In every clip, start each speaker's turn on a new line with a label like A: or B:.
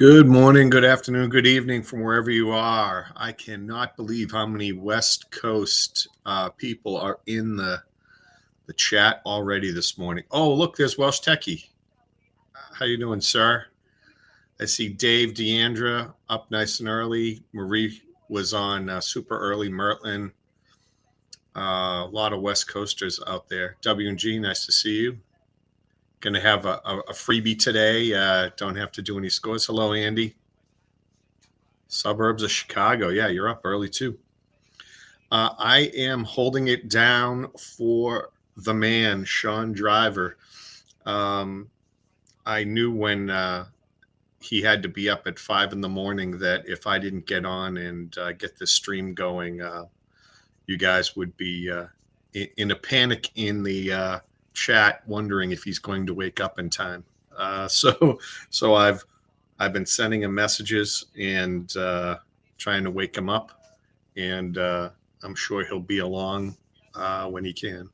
A: Good morning, good afternoon, good evening from wherever you are. I cannot believe how many West Coast people are in the chat already this morning. Oh, look, there's Welsh Techie. How you doing, sir? I see Dave, Deandra up nice and early. Marie was on super early. Mertlin. A lot of West Coasters out there. W&G, nice to see you. Going to have a freebie today. Don't have to do any scores. Hello, Andy. Suburbs of Chicago. Yeah, you're up early too. I am holding it down for the man, Sean Driver. I knew when he had to be up at 5 a.m. that if I didn't get on and get this stream going, you guys would be in a panic in the chat, wondering if he's going to wake up in time. So I've been sending him messages and trying to wake him up, and I'm sure he'll be along when he can.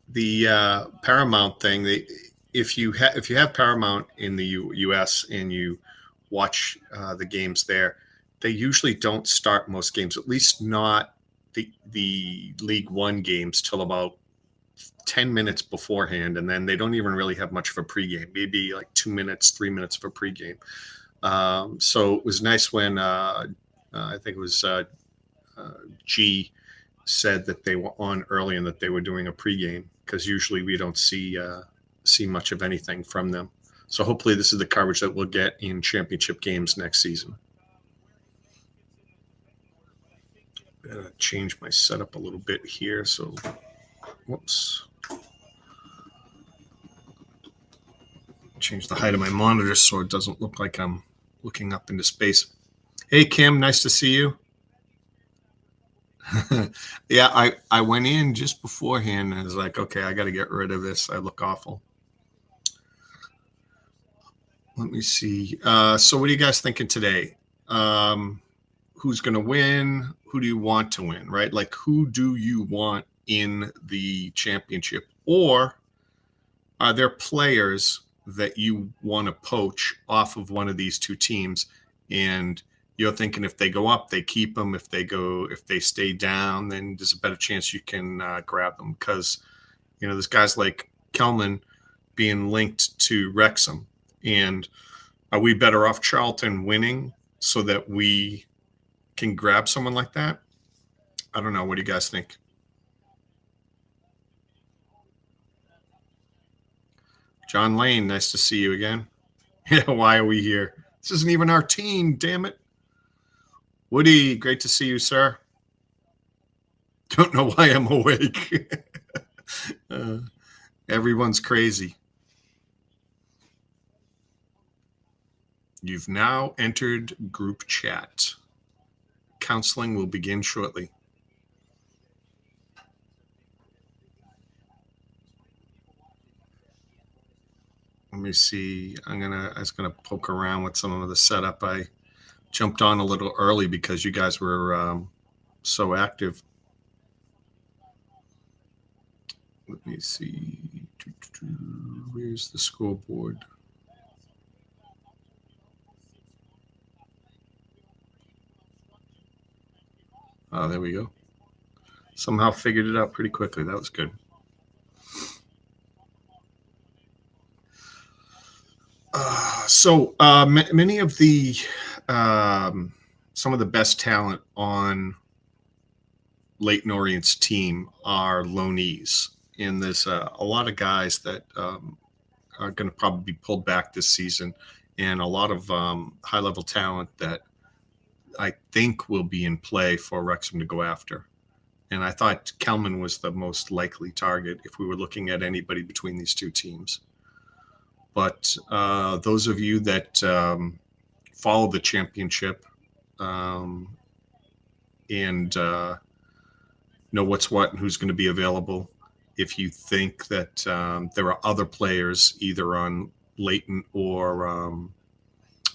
A: The Paramount thing, if you have Paramount in the U.S. and you watch the games there, they usually don't start most games, at least not the League One games, till about 10 minutes beforehand, and then they don't even really have much of a pregame, maybe like 2 minutes, 3 minutes of a pregame. So it was nice when I think it was G said that they were on early and that they were doing a pregame, because usually we don't see much of anything from them. So hopefully this is the coverage that we'll get in championship games next season. Better change my setup a little bit here. So, whoops. Change the height of my monitor so it doesn't look like I'm looking up into space. Hey, Kim, nice to see you. Yeah, I went in just beforehand and I was like, okay, I got to get rid of this. I look awful. Let me see. So what are you guys thinking today? Who's going to win? Who do you want to win, right? Like, who do you want in the championship? Or are there players that you want to poach off of one of these two teams, and you're thinking if they go up, they keep them. If they stay down, then there's a better chance you can grab them, because there's guys like Kelman being linked to Wrexham, and are we better off Charlton winning so that we can grab someone like that? I don't know. What do you guys think? John Lane, nice to see you again. Yeah, why are we here? This isn't even our team, damn it. Woody, great to see you, sir. Don't know why I'm awake. Everyone's crazy. You've now entered group chat. Counseling will begin shortly. Let me see. I was gonna poke around with some of the setup. I jumped on a little early because you guys were so active. Let me see. Where's the scoreboard? Oh, there we go. Somehow figured it out pretty quickly. That was good. So many of the some of the best talent on Leyton Orient's team are loanees, and there's a lot of guys that are going to probably be pulled back this season, and a lot of high-level talent that I think will be in play for Wrexham to go after. And I thought Kelman was the most likely target if we were looking at anybody between these two teams. But those of you that follow the championship and know what's what and who's going to be available, if you think that there are other players either on Leyton or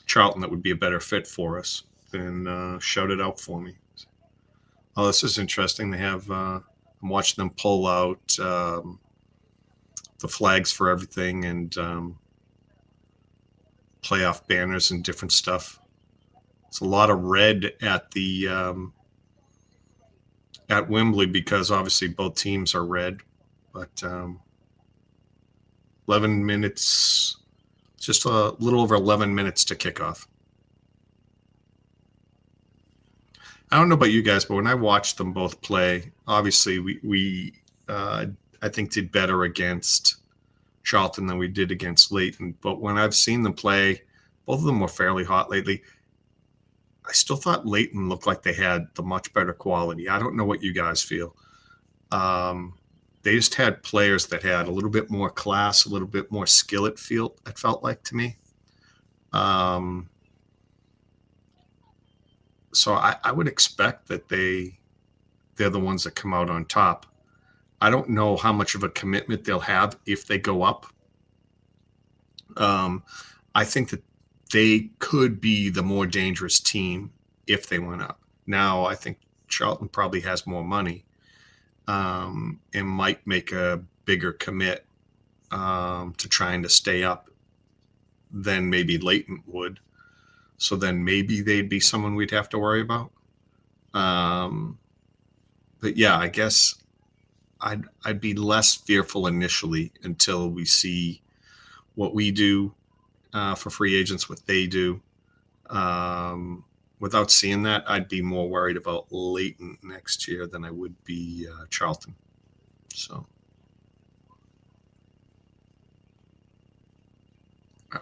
A: Charlton that would be a better fit for us, then shout it out for me. Oh, this is interesting. They have I'm watching them pull out the the flags for everything and playoff banners and different stuff. It's a lot of red at the at Wembley because obviously both teams are red. But 11 minutes, just a little over 11 minutes to kick off. I don't know about you guys, but when I watched them both play, obviously we I think did better against Charlton than we did against Leyton. But when I've seen them play, both of them were fairly hot lately. I still thought Leyton looked like they had the much better quality. I don't know what you guys feel. They just had players that had a little bit more class, a little bit more skill. It felt like to me. So I would expect that they're the ones that come out on top. I don't know how much of a commitment they'll have if they go up. I think that they could be the more dangerous team if they went up. Now, I think Charlton probably has more money and might make a bigger commit to trying to stay up than maybe Leyton would. So then maybe they'd be someone we'd have to worry about. But yeah, I guess I'd be less fearful initially until we see what we do for free agents, what they do. Without seeing that, I'd be more worried about Leyton next year than I would be Charlton. So,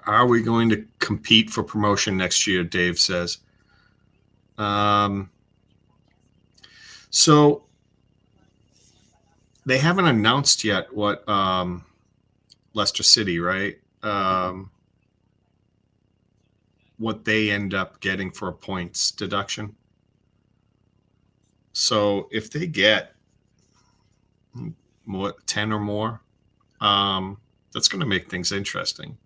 A: are we going to compete for promotion next year? Dave says. So they haven't announced yet what Leicester City, right? What they end up getting for a points deduction. So if they get more 10 or more, that's going to make things interesting,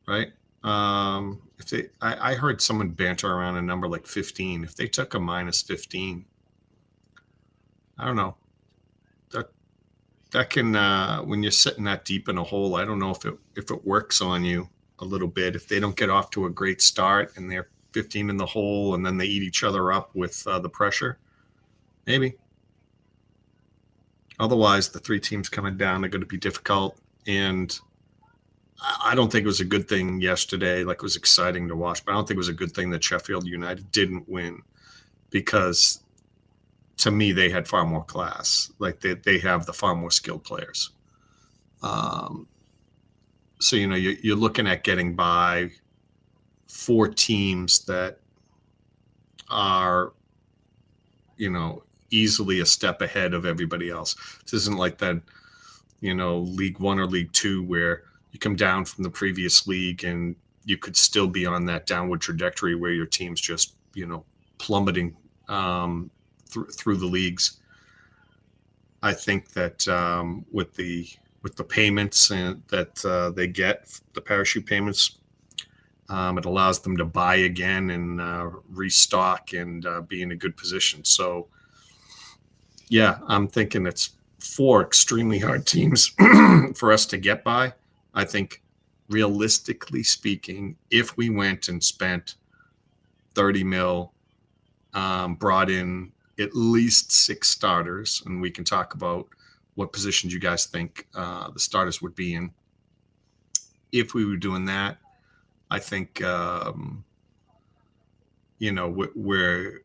A: right? If they, I heard someone banter around a number like 15. If they took a minus 15, I don't know. That can when you're sitting that deep in a hole, I don't know if it works on you a little bit. If they don't get off to a great start and they're 15 in the hole and then they eat each other up with the pressure, maybe. Otherwise, the three teams coming down are going to be difficult. And I don't think it was a good thing yesterday. Like, it was exciting to watch, but I don't think it was a good thing that Sheffield United didn't win, because to me, they had far more class. Like, they have the far more skilled players. So, you know, you're looking at getting by four teams that are, you know, easily a step ahead of everybody else. This isn't like that, you know, League One or League Two where you come down from the previous league and you could still be on that downward trajectory where your team's just, you know, plummeting through the leagues. I think that with the payments and that they get, the parachute payments, it allows them to buy again and restock and be in a good position. So, yeah, I'm thinking it's four extremely hard teams for us to get by. I think, realistically speaking, if we went and spent 30 mil, brought in at least 6 starters, and we can talk about what positions you guys think the starters would be in. If we were doing that, I think, you know, where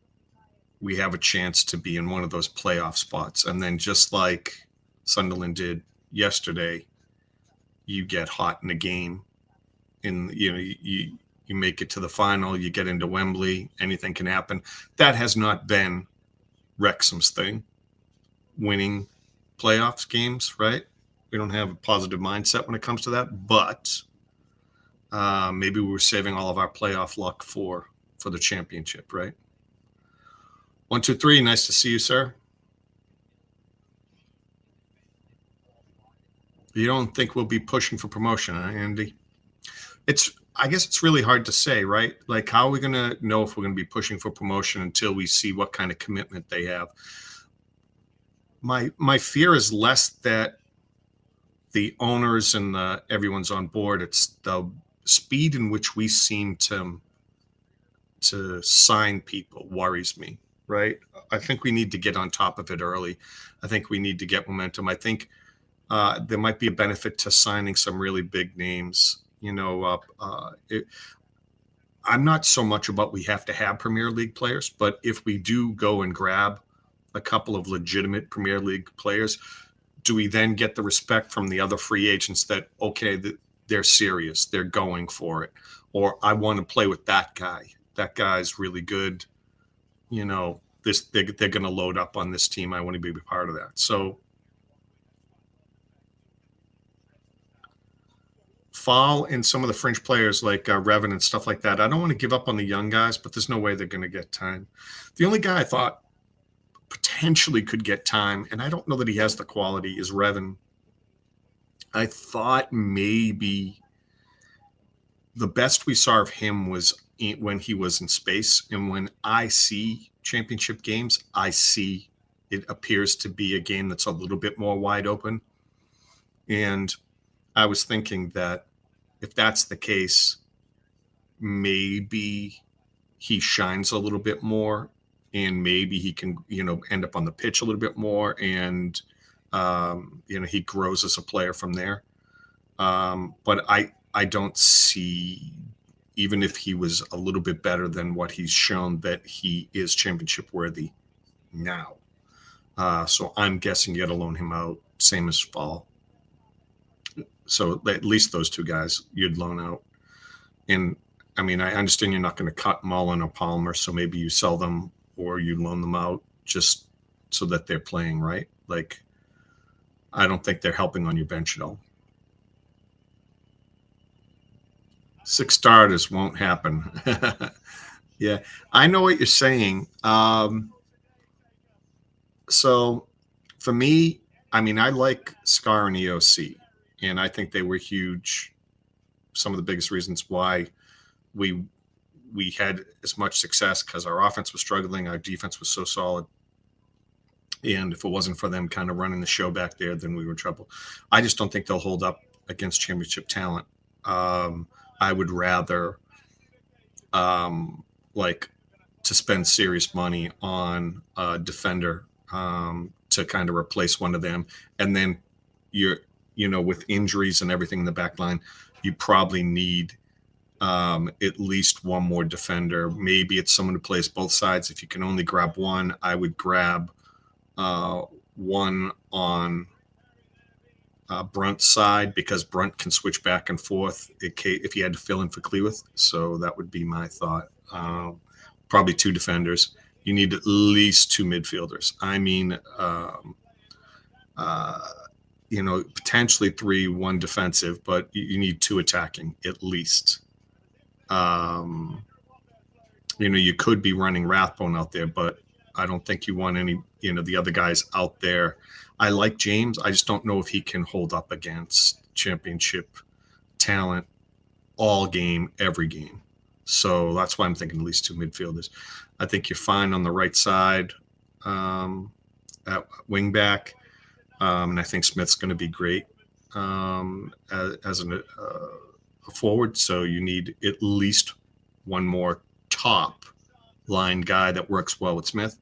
A: we have a chance to be in one of those playoff spots. And then just like Sunderland did yesterday, you get hot in a game and, you know, you make it to the final, you get into Wembley, anything can happen. That has not been Wrexham's thing, winning playoffs games, right? We don't have a positive mindset when it comes to that, but maybe we're saving all of our playoff luck for the championship, right? 1, 2, 3. Nice to see you, sir. You don't think we'll be pushing for promotion, huh, Andy? I guess it's really hard to say, right? Like, how are we going to know if we're going to be pushing for promotion until we see what kind of commitment they have? My fear is less that the owners and everyone's on board. It's the speed in which we seem to sign people worries me, right? I think we need to get on top of it early. I think we need to get momentum. I think there might be a benefit to signing some really big names. I'm not so much about we have to have Premier League players, but if we do go and grab a couple of legitimate Premier League players, do we then get the respect from the other free agents that, okay, they're serious, they're going for it, or I want to play with that guy. That guy's really good. They're going to load up on this team. I want to be a part of that. So Fall and some of the fringe players like Revan and stuff like that. I don't want to give up on the young guys, but there's no way they're going to get time. The only guy I thought potentially could get time, and I don't know that he has the quality, is Revan. I thought maybe the best we saw of him was when he was in space. And when I see championship games, I see it appears to be a game that's a little bit more wide open. And I was thinking that if that's the case, maybe he shines a little bit more, and maybe he can, end up on the pitch a little bit more, and he grows as a player from there. But I don't see, even if he was a little bit better than what he's shown, that he is championship worthy now. So I'm guessing you got to loan him out, same as Fall. So at least those two guys you'd loan out. And I mean, I understand you're not going to cut Mullen or Palmer, so maybe you sell them or you loan them out just so that they're playing, right? Like, I don't think they're helping on your bench at all. 6 starters won't happen. Yeah, I know what you're saying. So for me, I mean, I like Scar and EOC, and I think they were huge. Some of the biggest reasons why we had as much success, because our offense was struggling, our defense was so solid. And if it wasn't for them kind of running the show back there, then we were in trouble. I just don't think they'll hold up against championship talent. I would rather like to spend serious money on a defender to kind of replace one of them. And then with injuries and everything in the back line, you probably need at least one more defender. Maybe it's someone who plays both sides. If you can only grab one, I would grab one on Brunt's side, because Brunt can switch back and forth if you had to fill in for Cleworth. So that would be my thought. Probably 2 defenders. You need at least 2 midfielders. I mean, potentially 3, 1 defensive, but you need 2 attacking at least. You could be running Rathbone out there, but I don't think you want any, the other guys out there. I like James. I just don't know if he can hold up against championship talent all game, every game. So that's why I'm thinking at least 2 midfielders. I think you're fine on the right side at wing back. And I think Smith's going to be great as a forward. So you need at least one more top line guy that works well with Smith.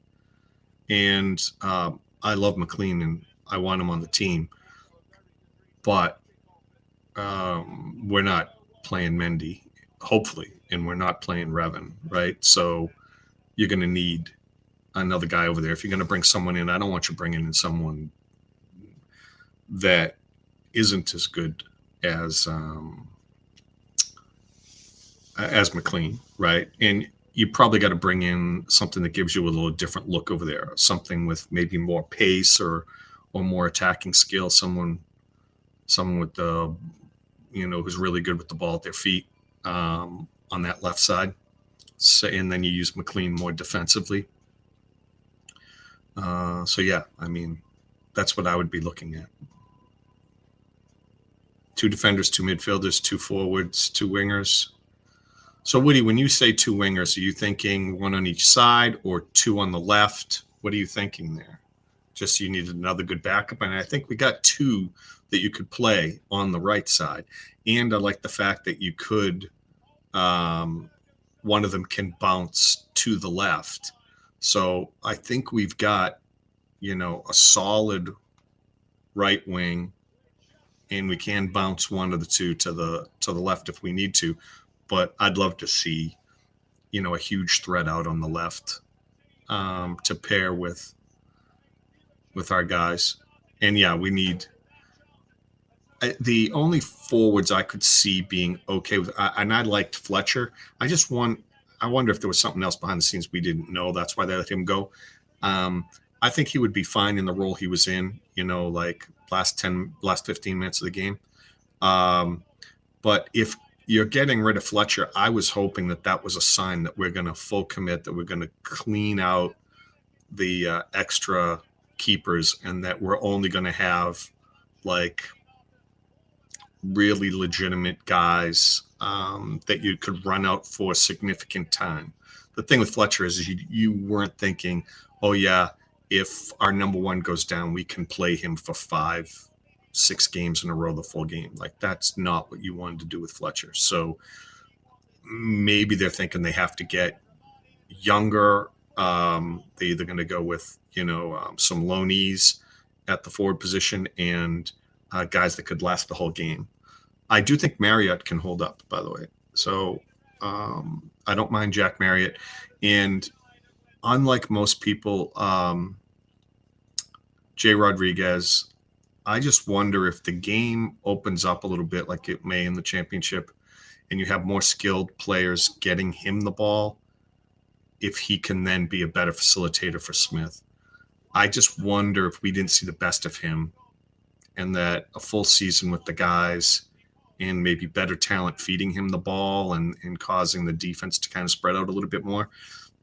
A: And I love McLean and I want him on the team. But we're not playing Mendy, hopefully, and we're not playing Revan, right? So you're going to need another guy over there. If you're going to bring someone in, I don't want you bringing in someone that isn't as good as McLean, right? And you probably got to bring in something that gives you a little different look over there, something with maybe more pace or more attacking skill, someone with the, who's really good with the ball at their feet on that left side. So, and then you use McLean more defensively. So yeah, I mean, that's what I would be looking at. 2 defenders, 2 midfielders, 2 forwards, 2 wingers. So Woody, when you say 2 wingers, are you thinking 1 on each side or 2 on the left? What are you thinking there? Just you needed another good backup. And I think we got two that you could play on the right side. And I like the fact that you could, one of them can bounce to the left. So I think we've got, a solid right wing, and we can bounce one of the two to the left if we need to. But I'd love to see, a huge threat out on the left, to pair with our guys. And yeah, we need the only forwards I could see being okay with, and I liked Fletcher. I wonder if there was something else behind the scenes we didn't know. That's why they let him go. I think he would be fine in the role he was in, like last 15 minutes of the game. But if you're getting rid of Fletcher, I was hoping that was a sign that we're going to full commit, that we're going to clean out the extra keepers, and that we're only going to have like really legitimate guys that you could run out for significant time. The thing with Fletcher is you weren't thinking, oh yeah, if our number one goes down, we can play him for 5-6 games in a row, the full game. Like, that's not what you wanted to do with Fletcher. So maybe they're thinking they have to get younger. They're either going to go with, some loanees at the forward position and guys that could last the whole game. I do think Marriott can hold up, by the way. So I don't mind Jack Marriott. And unlike most people, Jay Rodriguez, I just wonder if the game opens up a little bit like it may in the championship, and you have more skilled players getting him the ball, if he can then be a better facilitator for Smith. I just wonder if we didn't see the best of him, and that a full season with the guys and maybe better talent feeding him the ball and causing the defense to kind of spread out a little bit more,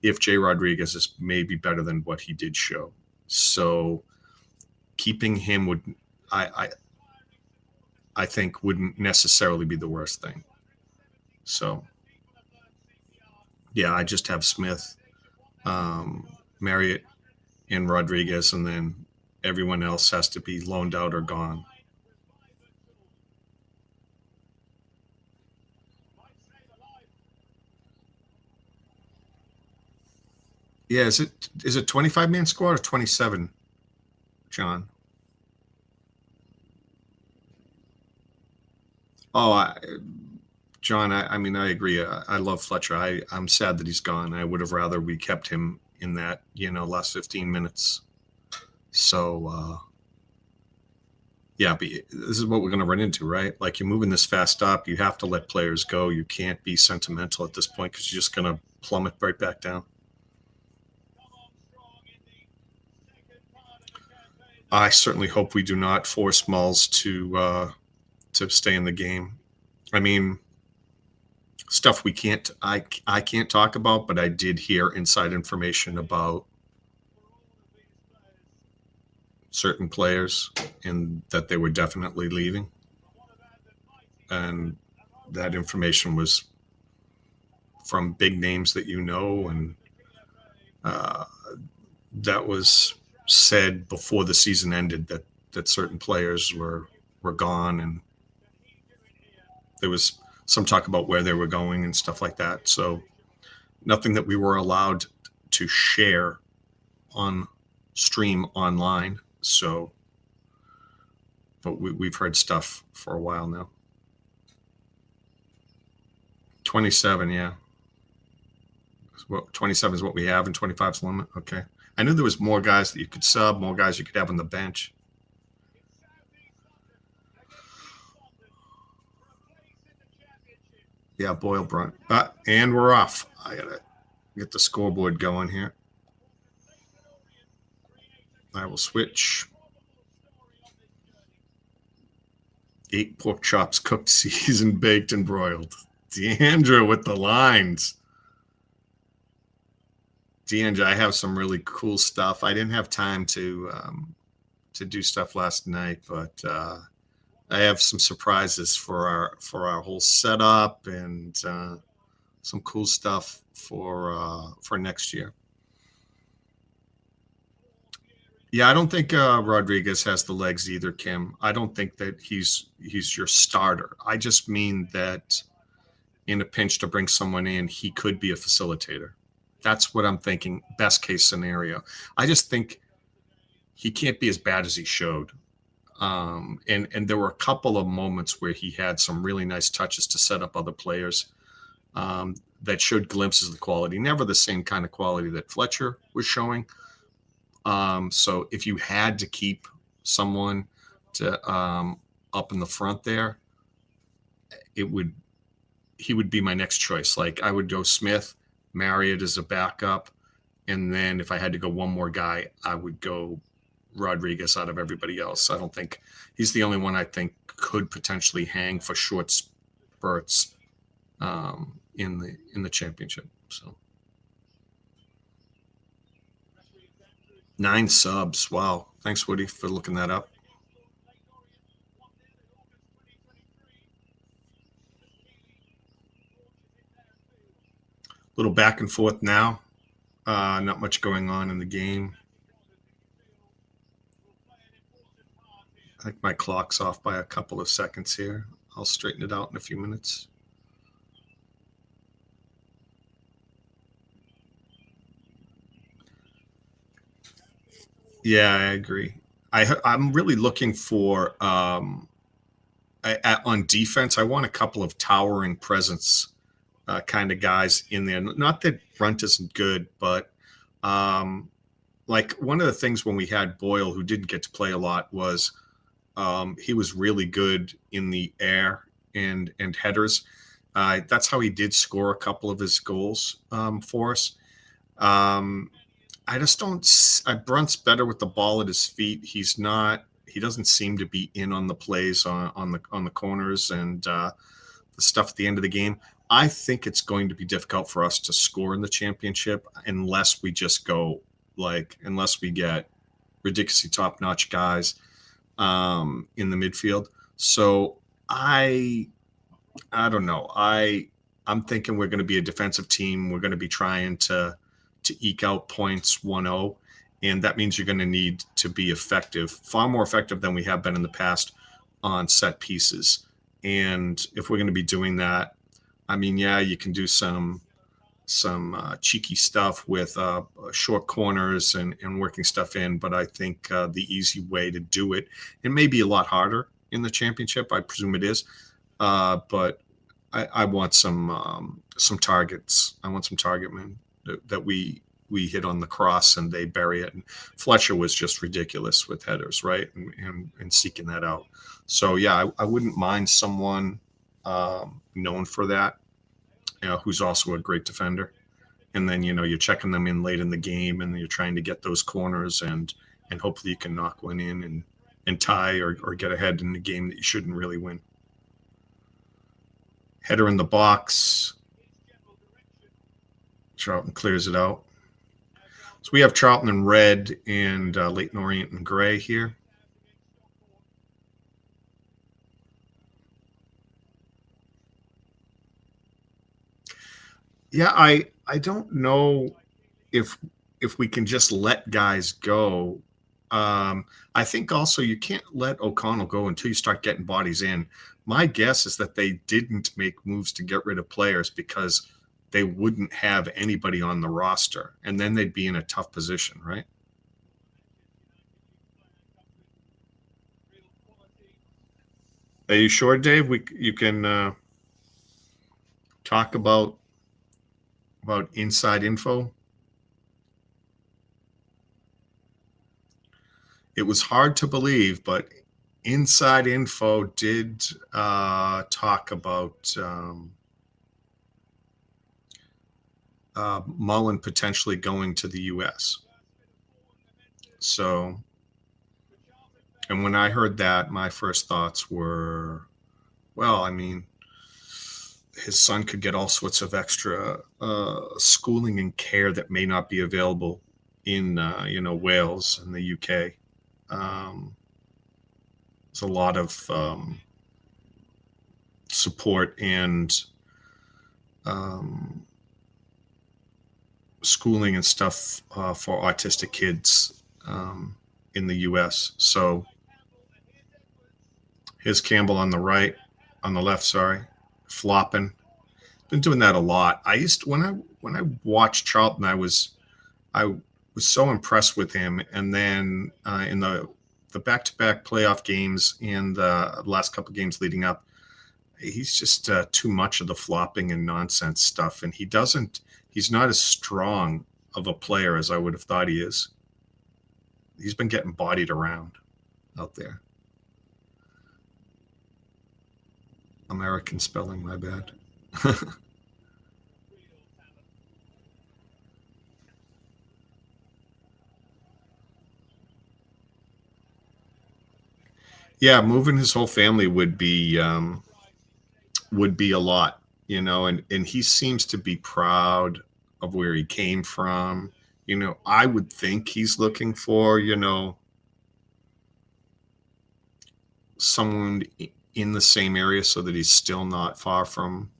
A: if Jay Rodriguez is maybe better than what he did show. So keeping him would, I think, wouldn't necessarily be the worst thing. So yeah, I just have Smith, Marriott, and Rodriguez, and then everyone else has to be loaned out or gone. Yeah, is it 25-man squad or 27, John? Oh, John, I mean, I agree. I love Fletcher. I'm sad that he's gone. I would have rather we kept him in that, last 15 minutes. So, yeah, but this is what we're going to run into, right? Like, you're moving this fast up. You have to let players go. You can't be sentimental at this point because you're just going to plummet right back down. I certainly hope we do not force Mulls to stay in the game. I mean, stuff I can't talk about, but I did hear inside information about certain players and that they were definitely leaving. And that information was from big names that and that was said before the season ended, that certain players were gone, and there was some talk about where they were going and stuff like that. So nothing that we were allowed to share on stream online. So, but we've heard stuff for a while now. 27, yeah. 27 is what we have, and 25 is the limit. Okay. I knew there was more guys that you could sub, more guys you could have on the bench. Yeah, Boyle Brunt. And we're off. I got to get the scoreboard going here. I will switch. 8 pork chops cooked, seasoned, baked, and broiled. Deandra with the lines. Deandra, I have some really cool stuff. I didn't have time to do stuff last night, but I have some surprises for our whole setup and some cool stuff for next year. Yeah, I don't think Rodriguez has the legs either, Kim. I don't think that he's your starter. I just mean that in a pinch to bring someone in, he could be a facilitator. That's what I'm thinking. Best case scenario. I just think he can't be as bad as he showed. And there were a couple of moments where he had some really nice touches to set up other players that showed glimpses of the quality. Never the same kind of quality that Fletcher was showing. So if you had to keep someone to up in the front there, it would he would be my next choice. Like I would go Smith, Marriott as a backup, and then if I had to go one more guy, I would go Rodriguez out of everybody else. I don't think he's the only one I think could potentially hang for short spurts in the championship. So 9 subs. Wow. Thanks, Woody, for looking that up. Little back and forth now. Not much going on in the game. I think my clock's off by a couple of seconds here. I'll straighten it out in a few minutes. Yeah, I agree. I'm really looking for on defense. I want a couple of towering presence kind of guys in there. Not that Brunt isn't good, but like one of the things when we had Boyle, who didn't get to play a lot, was he was really good in the air and headers. That's how he did score a couple of his goals for us. I just don't. Brunt's better with the ball at his feet. He's not. He doesn't seem to be in on the plays on the corners and the stuff at the end of the game. I think it's going to be difficult for us to score in the championship unless we just go unless we get ridiculously top notch guys in the midfield. So I don't know. I'm thinking we're going to be a defensive team. We're going to be trying to eke out points 1-0, and that means you're going to need to be effective, far more effective than we have been in the past on set pieces. And if we're going to be doing that, I mean, yeah, you can do some cheeky stuff with short corners and working stuff in, but I think the easy way to do it, it may be a lot harder in the championship. I presume it is, but I want some targets. I want some target men that we hit on the cross and they bury it. And Fletcher was just ridiculous with headers, right? And seeking that out. So yeah, I wouldn't mind someone known for that, who's also a great defender. And then you're checking them in late in the game, and you're trying to get those corners, and hopefully you can knock one in and tie or get ahead in the game that you shouldn't really win. Header in the box. Charlton clears it out. So we have Charlton in red and Leyton Orient in gray here. Yeah, I don't know if we can just let guys go. I think also you can't let O'Connell go until you start getting bodies in. My guess is that they didn't make moves to get rid of players because they wouldn't have anybody on the roster, and then they'd be in a tough position, right? Are you sure, Dave? You can talk about inside info. It was hard to believe, but inside info did talk about Mullen potentially going to the U.S. So, and when I heard that, my first thoughts were, well, I mean, his son could get all sorts of extra schooling and care that may not be available in Wales and the UK. There's a lot of support and schooling and stuff for autistic kids in the US. So here's Campbell on the right, on the left, sorry, flopping. Been doing that a lot. I used to, when I watched Charlton, I was so impressed with him. And then in the back-to-back playoff games and the last couple of games leading up, he's just too much of the flopping and nonsense stuff. And he's not as strong of a player as I would have thought he is. He's been getting bodied around out there. American spelling, my bad. Yeah, moving his whole family would be a lot, and he seems to be proud of where he came from. I would think he's looking for, someone in the same area so that he's still not far from,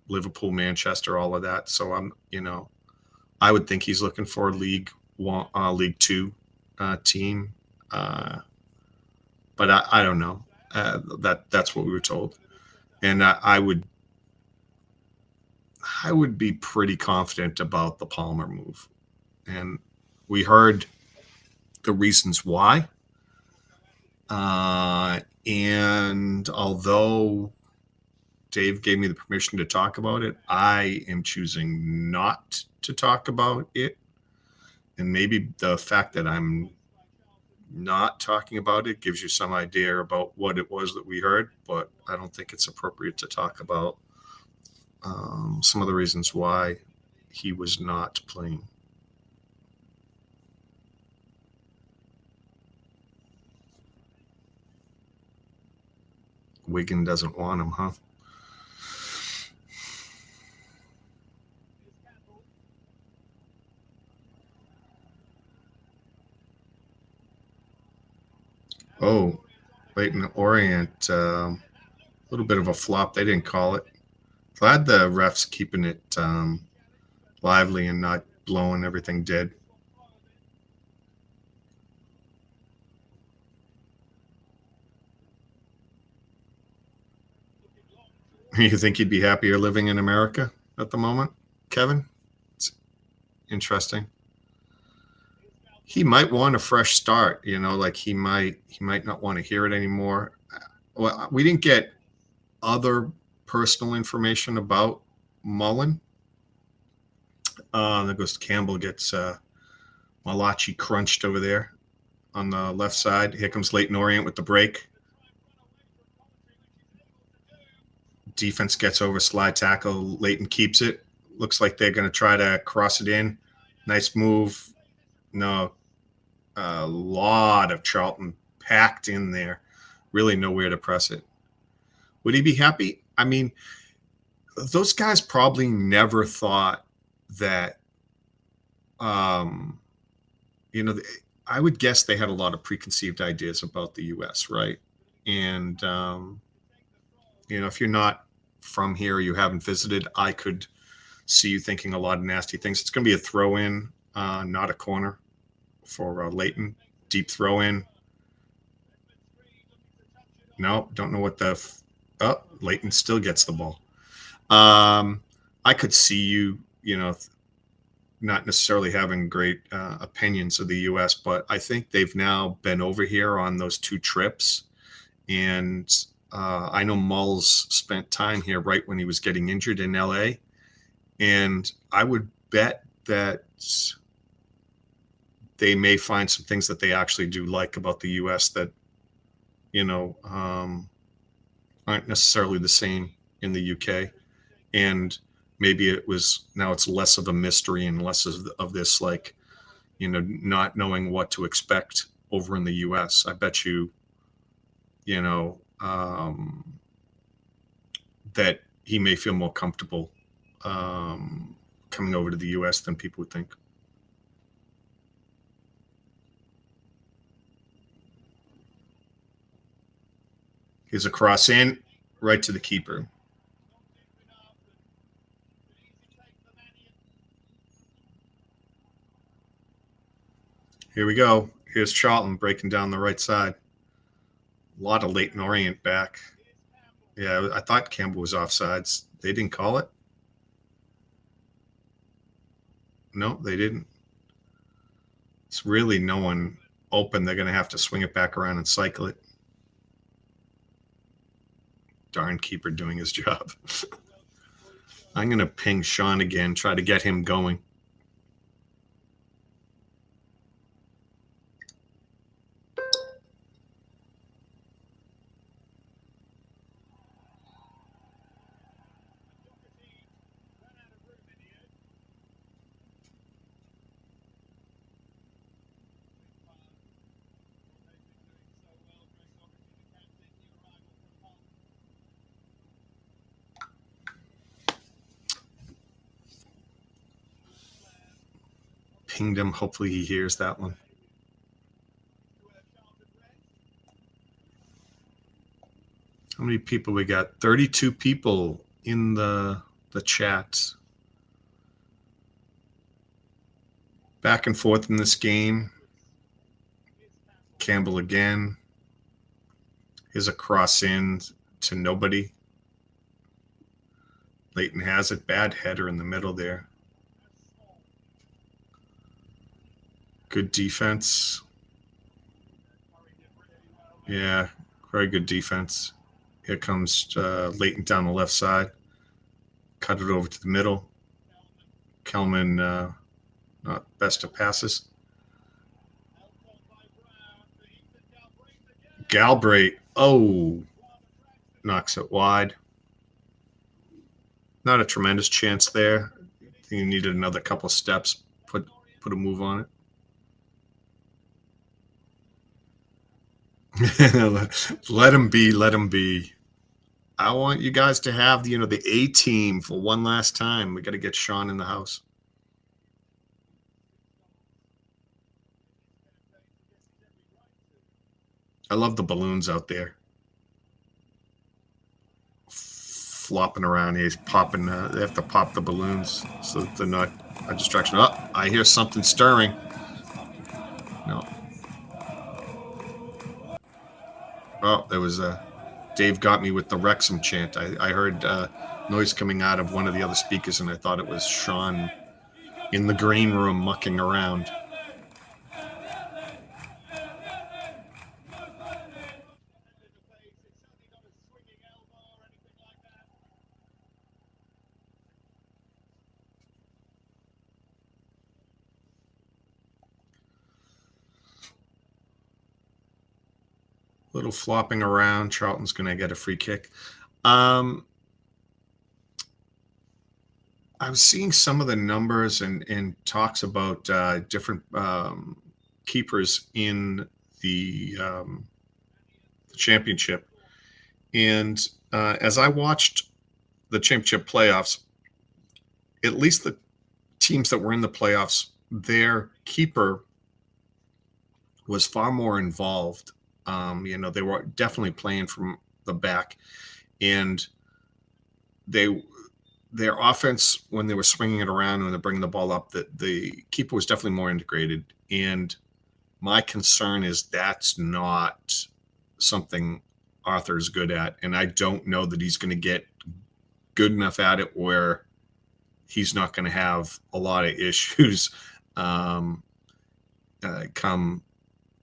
A: Liverpool, Manchester, all of that. So I would think he's looking for a League Two team. But I don't know. That's what we were told, and I would be pretty confident about the Palmer move, and we heard the reasons why. And although Dave gave me the permission to talk about it, I am choosing not to talk about it. And maybe the fact that I'm not talking about it gives you some idea about what it was that we heard, but I don't think it's appropriate to talk about some of the reasons why he was not playing. Wigan doesn't want him, huh? Oh, Leyton Orient, a little bit of a flop. They didn't call it. Glad the refs keeping it lively and not blowing everything dead. You think you'd be happier living in America at the moment, Kevin? It's interesting. He might want a fresh start, like he might not want to hear it anymore. Well, we didn't get other personal information about Mullen. There goes Campbell, gets Malachi crunched over there on the left side. Here comes Leyton Orient with the break. Defense gets over, slide tackle. Leyton keeps it. Looks like they're going to try to cross it in. Nice move. No, a lot of Charlton packed in there. Really nowhere to press it. Would he be happy? I mean, those guys probably never thought that, I would guess they had a lot of preconceived ideas about the U.S., right? And, if you're not from here, you haven't visited, I could see you thinking a lot of nasty things. It's going to be a throw-in, not a corner for Leyton. Deep throw-in. No, don't know what Leyton still gets the ball. I could see you, not necessarily having great opinions of the U.S., but I think they've now been over here on those 2 trips. And I know Mulls spent time here right when he was getting injured in L.A. And I would bet that they may find some things that they actually do like about the U.S. that, aren't necessarily the same in the UK. And maybe now it's less of a mystery and less of this, like, not knowing what to expect over in the US. I bet you, that he may feel more comfortable coming over to the US than people would think. Here's a cross in, right to the keeper. Here we go. Here's Charlton breaking down the right side. A lot of Leyton Orient back. Yeah, I thought Campbell was offsides. They didn't call it. No, they didn't. It's really no one open. They're going to have to swing it back around and cycle it. Darn keeper doing his job. I'm going to ping Sean again, try to get him going. Pinged him. Hopefully he hears that one. How many people we got? 32 people in the chat. Back and forth in this game. Campbell again. Here's a cross in to nobody. Leyton has it. Bad header in the middle there. Good defense. Yeah, very good defense. Here comes Leyton down the left side. Cut it over to the middle. Kelman, not best of passes. Galbraith, knocks it wide. Not a tremendous chance there. I think he needed another couple steps. Put a move on it. Let him be. Let him be. I want you guys to have the A team for one last time. We got to get Sean in the house. I love the balloons out there, flopping around. He's popping. They have to pop the balloons so that they're not a distraction. Oh, I hear something stirring. No. Oh, there was Dave got me with the Wrexham chant. I heard noise coming out of one of the other speakers, and I thought it was Sean in the green room mucking around. Little flopping around. Charlton's going to get a free kick. I was seeing some of the numbers and talks about different keepers in the championship. And as I watched the championship playoffs, at least the teams that were in the playoffs, their keeper was far more involved. They were definitely playing from the back, and their offense, when they were swinging it around and they're bringing the ball up, that the keeper was definitely more integrated. And my concern is that's not something Arthur's good at, and I don't know that he's going to get good enough at it where he's not going to have a lot of issues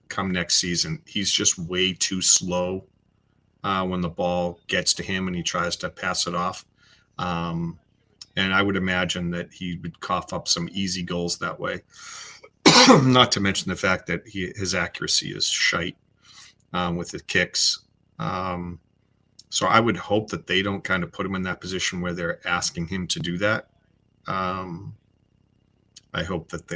A: come next season. He's just way too slow when the ball gets to him and he tries to pass it off. And I would imagine that he would cough up some easy goals that way. Not to mention the fact that his accuracy is shite with the kicks. So I would hope that they don't kind of put him in that position where they're asking him to do that. I hope that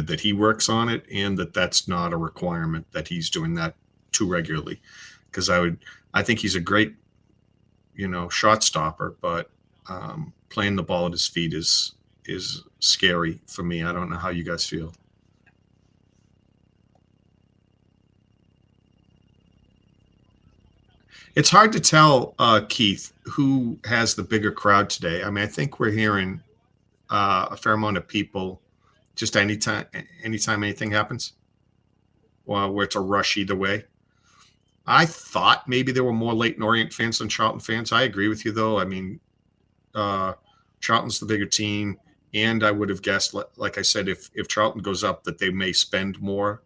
A: that he works on it, and that's not a requirement that he's doing that too regularly. Because I think he's a great, shot stopper, but playing the ball at his feet is scary for me. I don't know how you guys feel. It's hard to tell, Keith, who has the bigger crowd today. I mean, I think we're hearing a fair amount of people just anytime anything happens. where it's a rush either way. I thought maybe there were more Leyton Orient fans than Charlton fans. I agree with you, though. I mean, Charlton's the bigger team, and I would have guessed, like I said, if Charlton goes up, that they may spend more.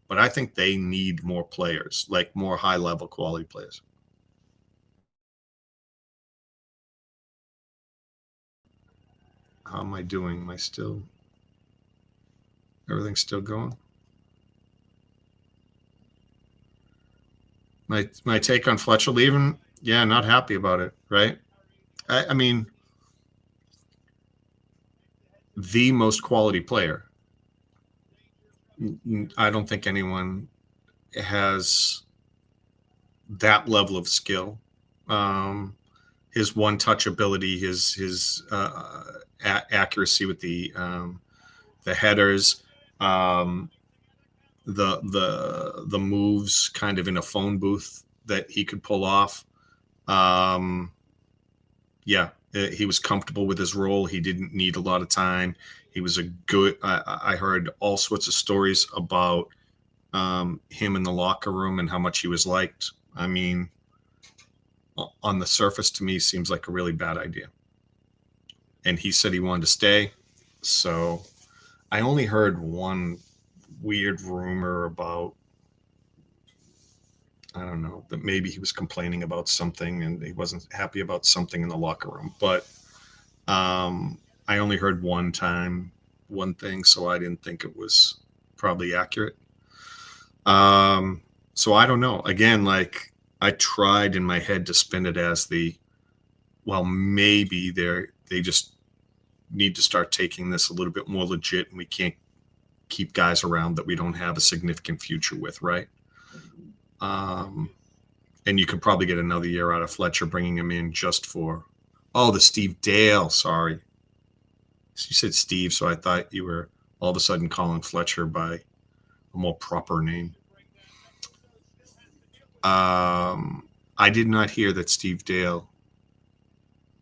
A: But I think they need more players, like more high-level quality players. How am I doing? Am I still? Everything's still going? My take on Fletcher leaving? Yeah, not happy about it, right? I mean, the most quality player. I don't think anyone has that level of skill. His one-touch ability, his accuracy with the headers, the moves, kind of in a phone booth that he could pull off. Yeah, he was comfortable with his role. He didn't need a lot of time. He was a good. I heard all sorts of stories about him in the locker room and how much he was liked. I mean, on the surface, to me, seems like a really bad idea. And he said he wanted to stay. So I only heard one weird rumor about, I don't know, that maybe he was complaining about something and he wasn't happy about something in the locker room. But I only heard one thing, so I didn't think it was probably accurate. So I don't know. Again, like, I tried in my head to spin it as maybe they just need to start taking this a little bit more legit, and we can't keep guys around that we don't have a significant future with, right? And you could probably get another year out of Fletcher, bringing him in just for, the Steve Dale, sorry. You said Steve, so I thought you were all of a sudden calling Fletcher by a more proper name. I did not hear that Steve Dale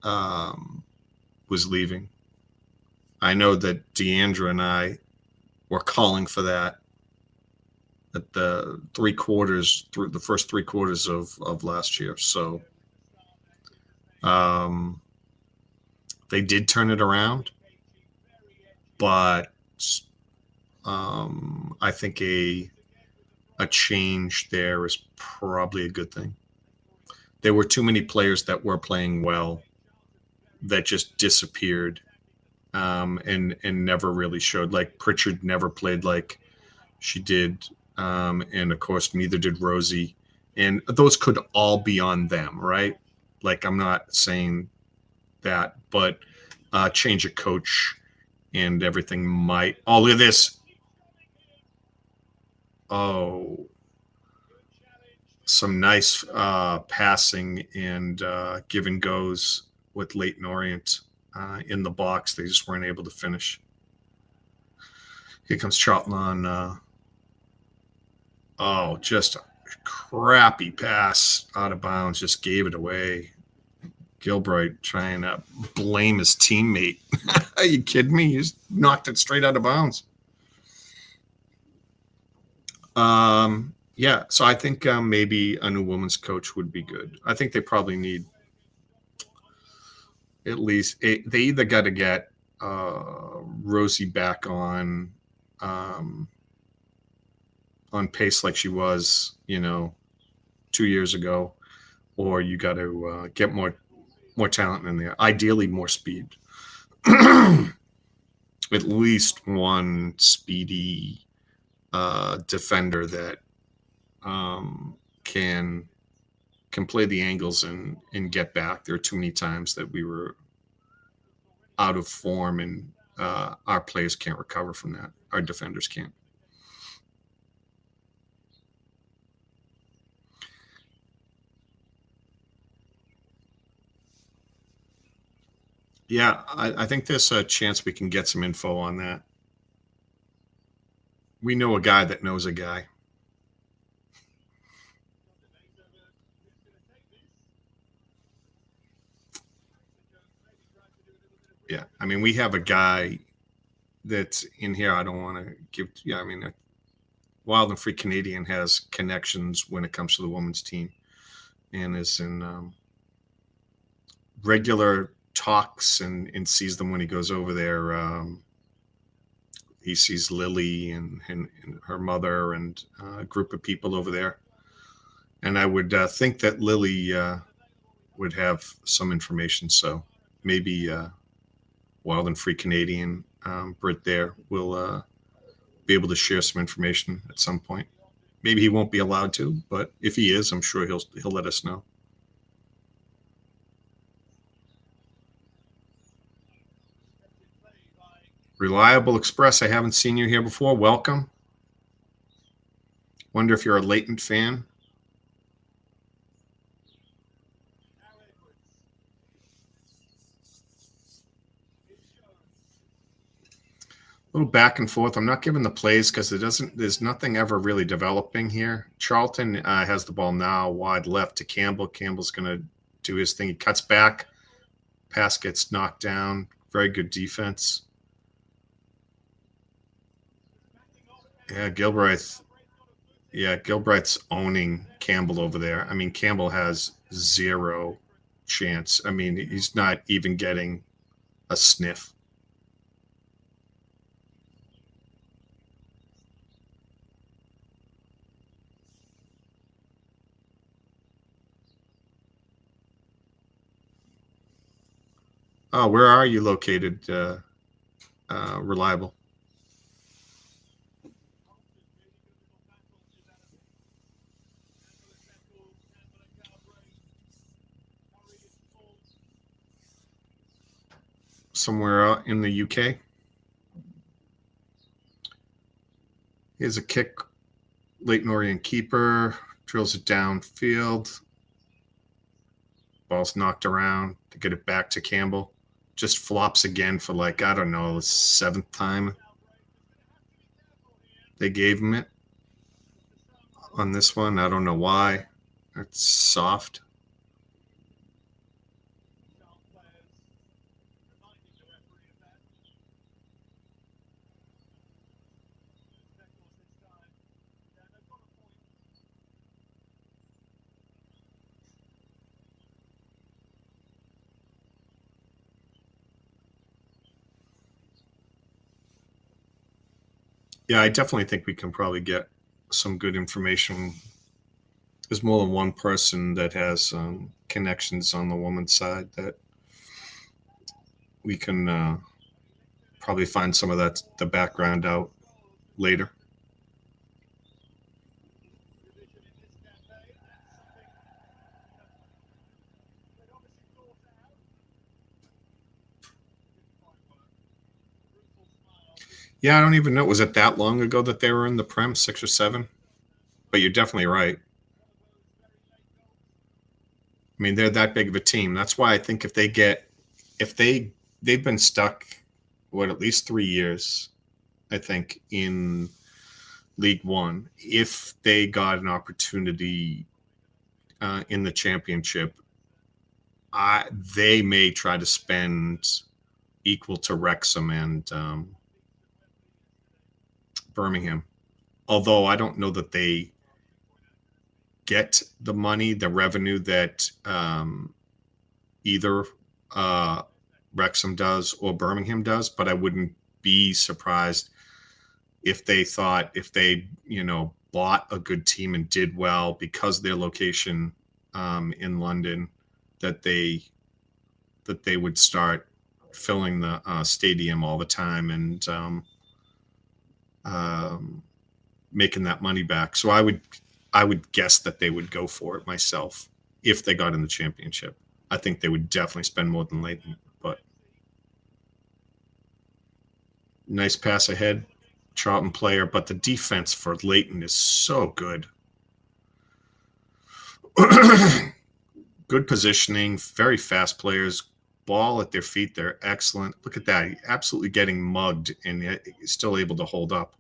A: was leaving. I know that Deandra and I were calling for that at the first three quarters of last year. So they did turn it around, but I think a change there is probably a good thing. There were too many players that were playing well that just disappeared and never really showed. Like Pritchard never played like she did, and of course neither did Rosie. And those could all be on them, right? Like, I'm not saying that, but change of coach and everything might. All of this. Oh, some nice passing and give and goes with Leyton Orient in the box. They just weren't able to finish. Here comes Charlton on. Just a crappy pass out of bounds. Just gave it away. Gilbright trying to blame his teammate. Are you kidding me? He just knocked it straight out of bounds. Yeah, so I think maybe a new women's coach would be good. I think they probably need at least they either got to get Rosie back on pace like she was, 2 years ago, or you got to get more talent in there. Ideally, more speed. At least one speedy defender that can play the angles and get back. There are too many times that we were out of form, and our players can't recover from that. Our defenders can't. Yeah, I think there's a chance we can get some info on that. We know a guy that knows a guy. Yeah, I mean, we have a guy that's in here. I don't want to give. Yeah, I mean, Wild and Free Canadian has connections when it comes to the women's team and is in regular talks and sees them when he goes over there. He sees Lily and her mother and a group of people over there. And I would think that Lily would have some information. So maybe Wild and Free Canadian, Britt there, will be able to share some information at some point. Maybe he won't be allowed to, but if he is, I'm sure he'll let us know. Reliable Express, I haven't seen you here before. Welcome. Wonder if you're a Leyton fan. A little back and forth. I'm not giving the plays because there's nothing ever really developing here. Charlton has the ball now, wide left to Campbell. Campbell's going to do his thing. He cuts back. Pass gets knocked down. Very good defense. Yeah, Gilbreth's owning Campbell over there. I mean, Campbell has zero chance. I mean, he's not even getting a sniff. Oh, where are you located, Reliable? Somewhere out in the UK. Here's a kick. Leyton Orient keeper drills it downfield. Ball's knocked around to get it back to Campbell. Just flops again for I don't know, the 7th time they gave him it on this one. I don't know why. It's soft. Yeah, I definitely think we can probably get some good information. There's more than one person that has connections on the woman's side that we can probably find some of the background out later. Yeah, I don't even know. Was it that long ago that they were in the Prem, 6 or 7? But you're definitely right. I mean, they're that big of a team. That's why I think they've been stuck, at least 3 years, I think, in League One. If they got an opportunity in the championship, they may try to spend equal to Wrexham and Birmingham. Although I don't know that they get the money, the revenue that either Wrexham does or Birmingham does, but I wouldn't be surprised if they bought a good team and did well because their location in London, that they would start filling the stadium all the time and making that money back. So I would guess that they would go for it myself if they got in the championship. I think they would definitely spend more than Leyton. But nice pass ahead, Charlton player. But the defense for Leyton is so good. Good positioning, very fast players. Ball at their feet, they're excellent. Look at that. He's absolutely getting mugged, and yet he's still able to hold up.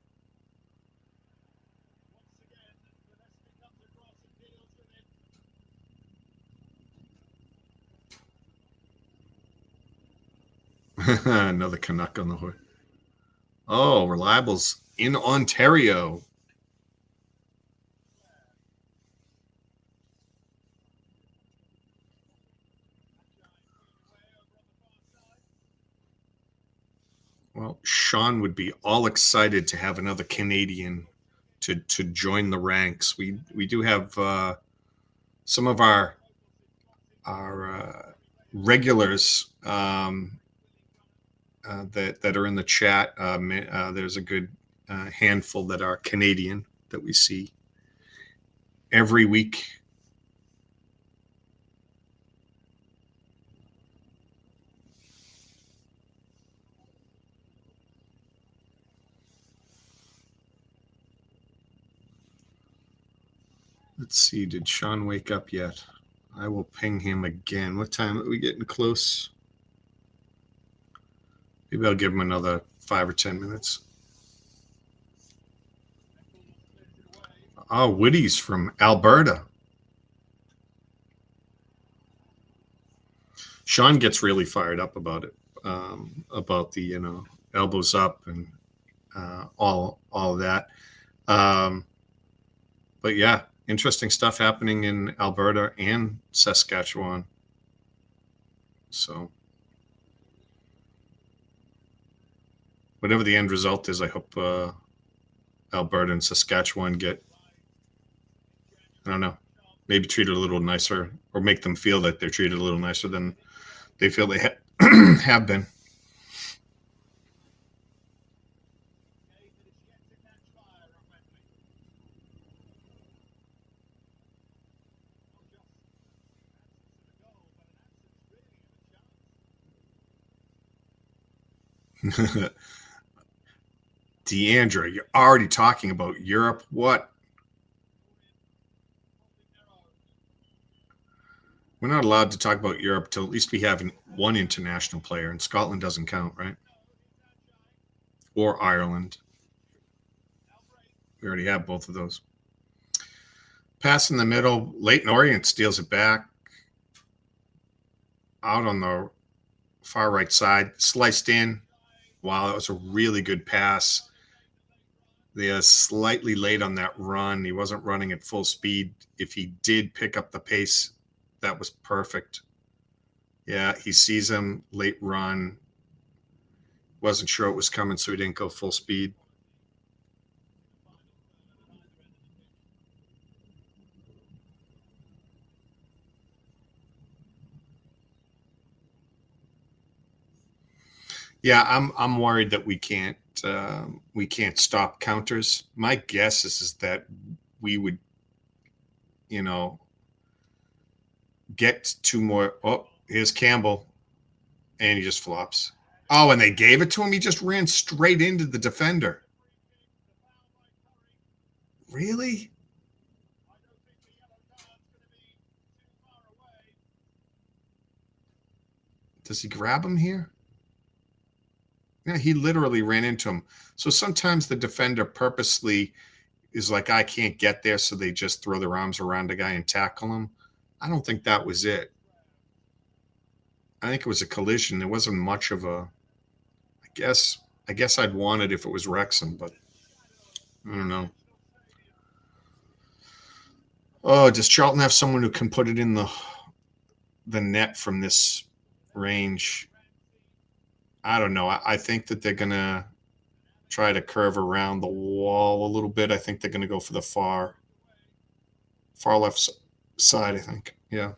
A: Another Canuck on the hood. Oh, Reliable's in Ontario. Well, Sean would be all excited to have another Canadian to join the ranks. We do have some of our regulars that are in the chat. There's a good handful that are Canadian that we see every week. Let's see, did Sean wake up yet? I will ping him again. What time are we getting close? Maybe I'll give him another 5 or 10 minutes. Oh, Woody's from Alberta. Sean gets really fired up about it, about the elbows up and all of that. But yeah, interesting stuff happening in Alberta and Saskatchewan. So whatever the end result is, I hope Alberta and Saskatchewan get, I don't know, maybe treated a little nicer, or make them feel that they're treated a little nicer than they feel they have been. Deandra, you're already talking about Europe. What? We're not allowed to talk about Europe till at least we have one international player, and Scotland doesn't count, right? Or Ireland. We already have both of those. Pass in the middle. Leyton Orient steals it back. Out on the far right side. Sliced in. Wow, that was a really good pass. They are slightly late on that run. He wasn't running at full speed. If he did pick up the pace, that was perfect. Yeah, he sees him, late run. Wasn't sure it was coming, so he didn't go full speed. Yeah, I'm worried that we can't stop counters. My guess is that we would, get two more. Oh, here's Campbell, and he just flops. Oh, and they gave it to him. He just ran straight into the defender. Really? Does he grab him here? Yeah, he literally ran into him. So sometimes the defender purposely is like, I can't get there, so they just throw their arms around a guy and tackle him. I don't think that was it. I think it was a collision. There wasn't much of a. I guess I'd want it if it was Wrexham, but I don't know. Oh, does Charlton have someone who can put it in the net from this range? I don't know. I think that they're gonna try to curve around the wall a little bit. I think they're gonna go for the far left side. I think. Yeah.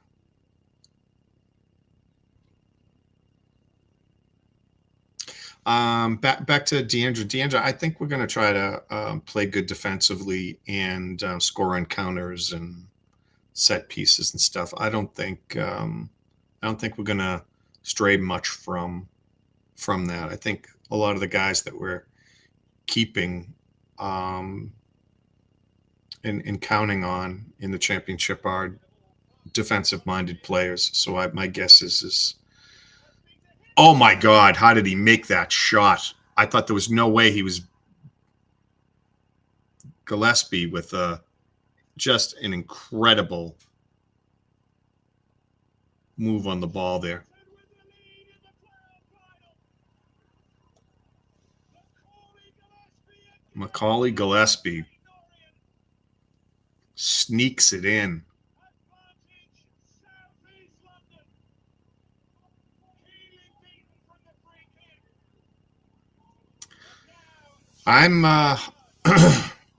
A: Back to Deandra. Deandra, I think we're going to try to play good defensively and score on counters and set pieces and stuff. I don't think we're going to stray much from that. I think a lot of the guys that we're keeping and counting on in the championship are defensive-minded players. So my guess is. Oh my God, how did he make that shot? I thought there was no way he was Gillespie with just an incredible move on the ball there. Macaulay Gillespie sneaks it in. I'm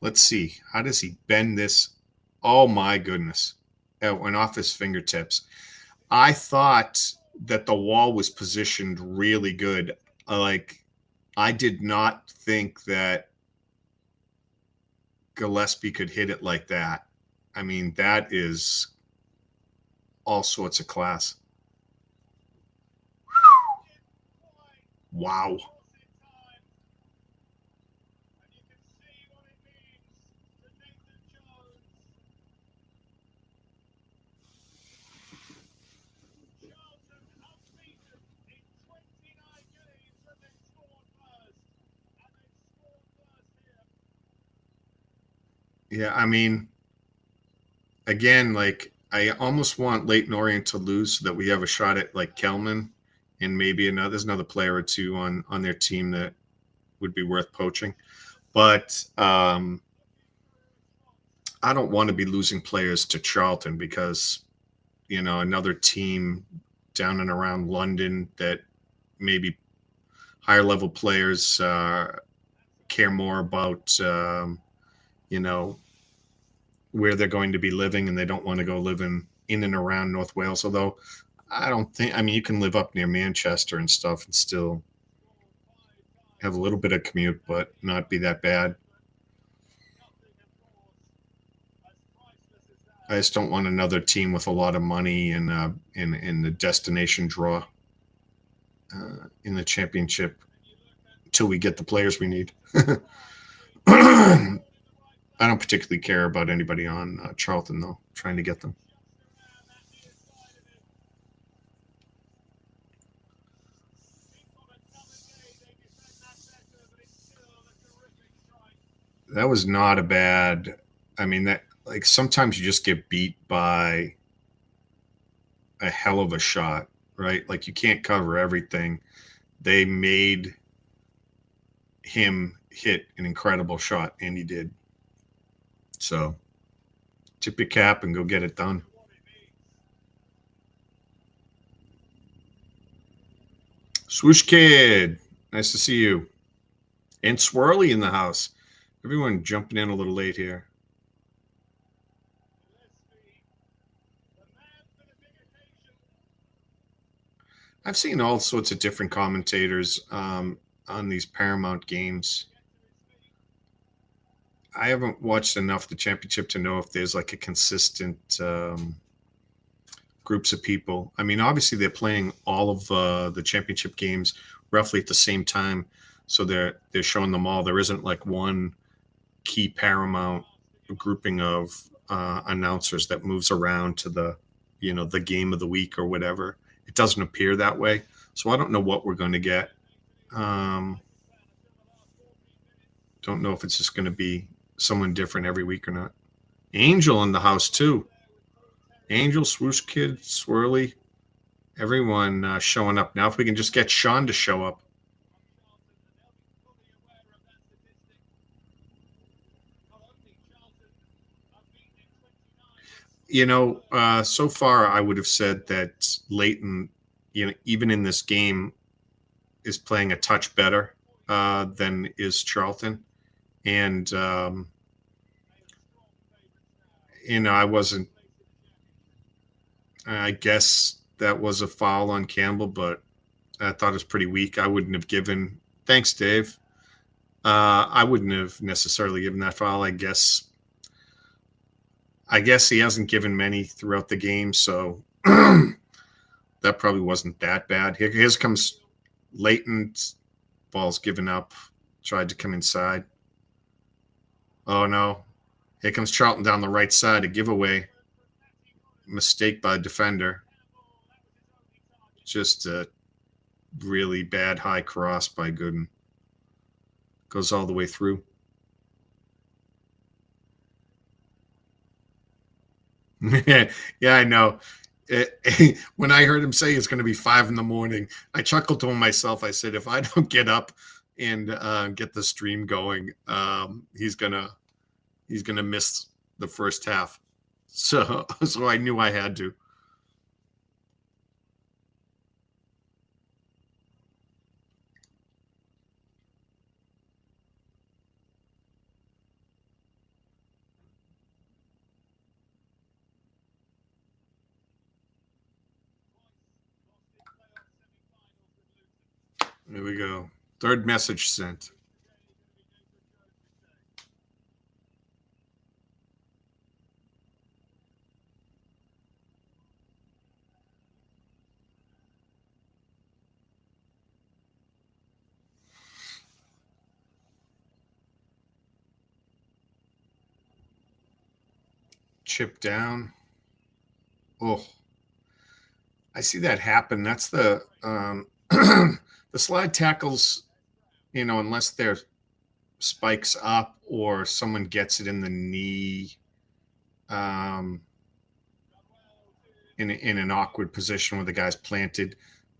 A: let's see. How does he bend this? Oh my goodness. It went off his fingertips. I thought that the wall was positioned really good. Like I did not think that Gillespie could hit it like that. I mean, that is all sorts of class. Wow. Yeah, I mean, again, like I almost want Leyton Orient to lose so that we have a shot at like Kelman and maybe another there's another player or two on their team that would be worth poaching. But I don't want to be losing players to Charlton because another team down and around London that maybe higher level players care more about you know where they're going to be living and they don't want to go living in and around North Wales. Although I don't think, I mean, you can live up near Manchester and stuff and still have a little bit of commute, but not be that bad. I just don't want another team with a lot of money and in the destination draw in the championship until we get the players we need. I don't particularly care about anybody on Charlton though. Trying to get them. That was not a bad. I mean that like sometimes you just get beat by a hell of a shot, right? Like you can't cover everything. They made him hit an incredible shot, and he did. So tip your cap and go get it done. Swoosh Kid, nice to see you. And Swirly in the house. Everyone jumping in a little late here. I've seen all sorts of different commentators on these Paramount games. I haven't watched enough of the championship to know if there's like a consistent groups of people. I mean, obviously they're playing all of the championship games roughly at the same time, so they're showing them all. There isn't like one key Paramount grouping of announcers that moves around to the game of the week or whatever. It doesn't appear that way, so I don't know what we're going to get. Um, don't know if it's just going to be someone different every week or not. Angel in the house too. Angel, Swoosh Kid, Swirly, everyone showing up. Now, if we can just get Sean to show up. So far I would have said that Leyton, even in this game, is playing a touch better than is Charlton. And, I wasn't, I guess that was a foul on Campbell, but I thought it was pretty weak. I wouldn't have given, thanks, Dave. I wouldn't have necessarily given that foul. I guess he hasn't given many throughout the game, so that probably wasn't that bad. Here comes Leyton. Ball's given up. Tried to come inside. Oh no. Here comes Charlton down the right side. A giveaway. Mistake by a defender. Just a really bad high cross by Gooden. Goes all the way through. Yeah, I know. When I heard him say it's going to be 5 a.m, I chuckled to myself. I said, if I don't get up and get the stream going, he's gonna miss the first half. So I knew I had to. Here we go. Third message sent. Chip down. Oh, I see that happen. That's the the slide tackles, unless they're spikes up or someone gets it in the knee um, in an awkward position where the guy's planted.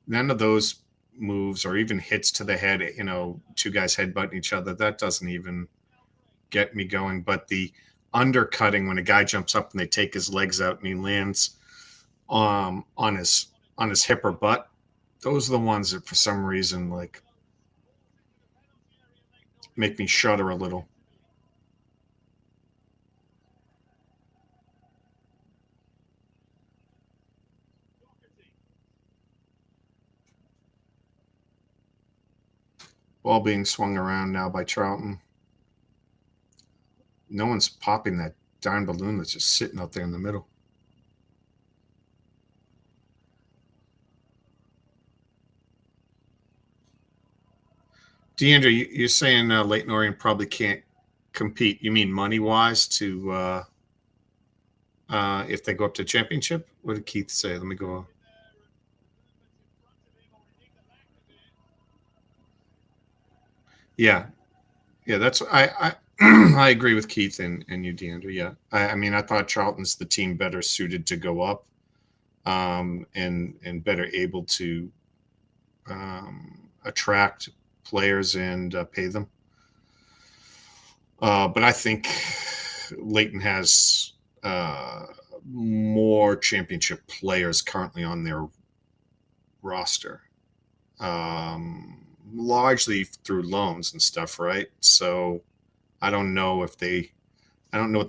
A: None of those moves or even hits to the head, two guys headbutting each other, that doesn't even get me going. But the undercutting when a guy jumps up and they take his legs out and he lands on his hip or butt, those are the ones that for some reason like make me shudder a little. Ball being swung around now by Charlton. No one's popping that darn balloon that's just sitting out there in the middle. Deandra, you're saying Leyton Orient probably can't compete. You mean money-wise to if they go up to championship? What did Keith say? Let me go. Yeah, that's I I agree with Keith and you, Deandra. Yeah, I mean I thought Charlton's the team better suited to go up, and better able to attract players and pay them. But I think Leyton has more championship players currently on their roster, largely through loans and stuff, right? So I don't know what the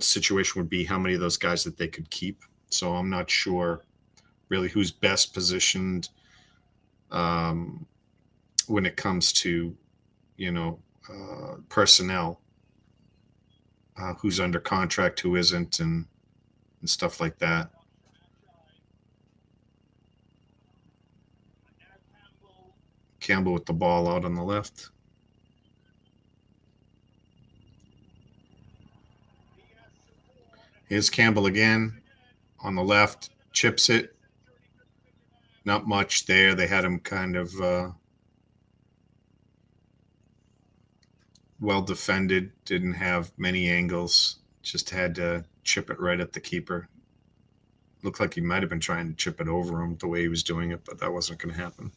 A: situation would be, how many of those guys that they could keep. So I'm not sure really who's best positioned when it comes to, personnel, who's under contract, who isn't, and stuff like that. Campbell with the ball out on the left. Here's Campbell again on the left, chips it. Not much there. They had him kind of well defended, didn't have many angles, just had to chip it right at the keeper. Looked like he might have been trying to chip it over him the way he was doing it, but that wasn't going to happen.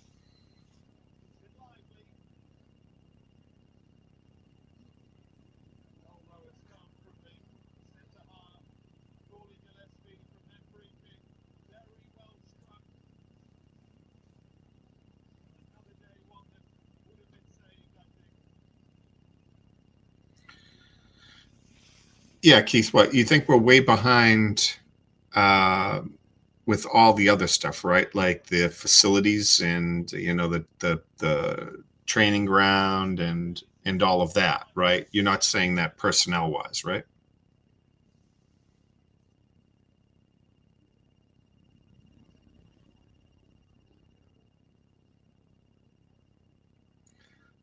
A: Yeah, Keith, what you think we're way behind uh, with all the other stuff, right? Like the facilities and the training ground and all of that, right? You're not saying that personnel wise, right?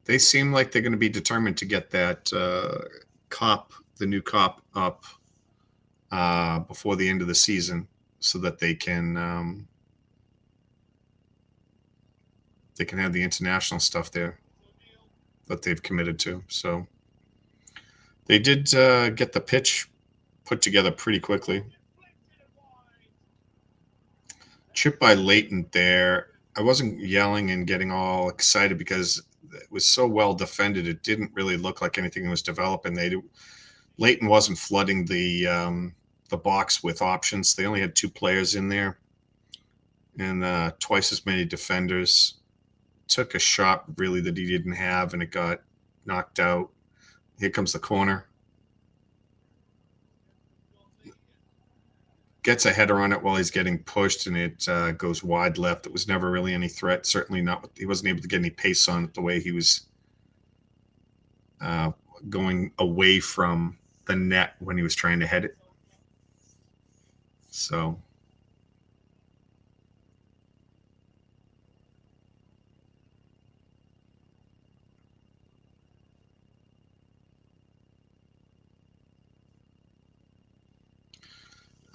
A: They seem like they're going to be determined to get that the new cop up before the end of the season, so that they can have the international stuff there that they've committed to. So they did get the pitch put together pretty quickly. Chip by Leyton there. I wasn't yelling and getting all excited because it was so well defended. It didn't really look like anything was developing. Leyton wasn't flooding the box with options. They only had two players in there and twice as many defenders. Took a shot really that he didn't have, and it got knocked out. Here comes the corner. gets a header on it while he's getting pushed, and it goes wide left. It was never really any threat. Certainly not. He wasn't able to get any pace on it the way he was going away from the net when he was trying to head it. So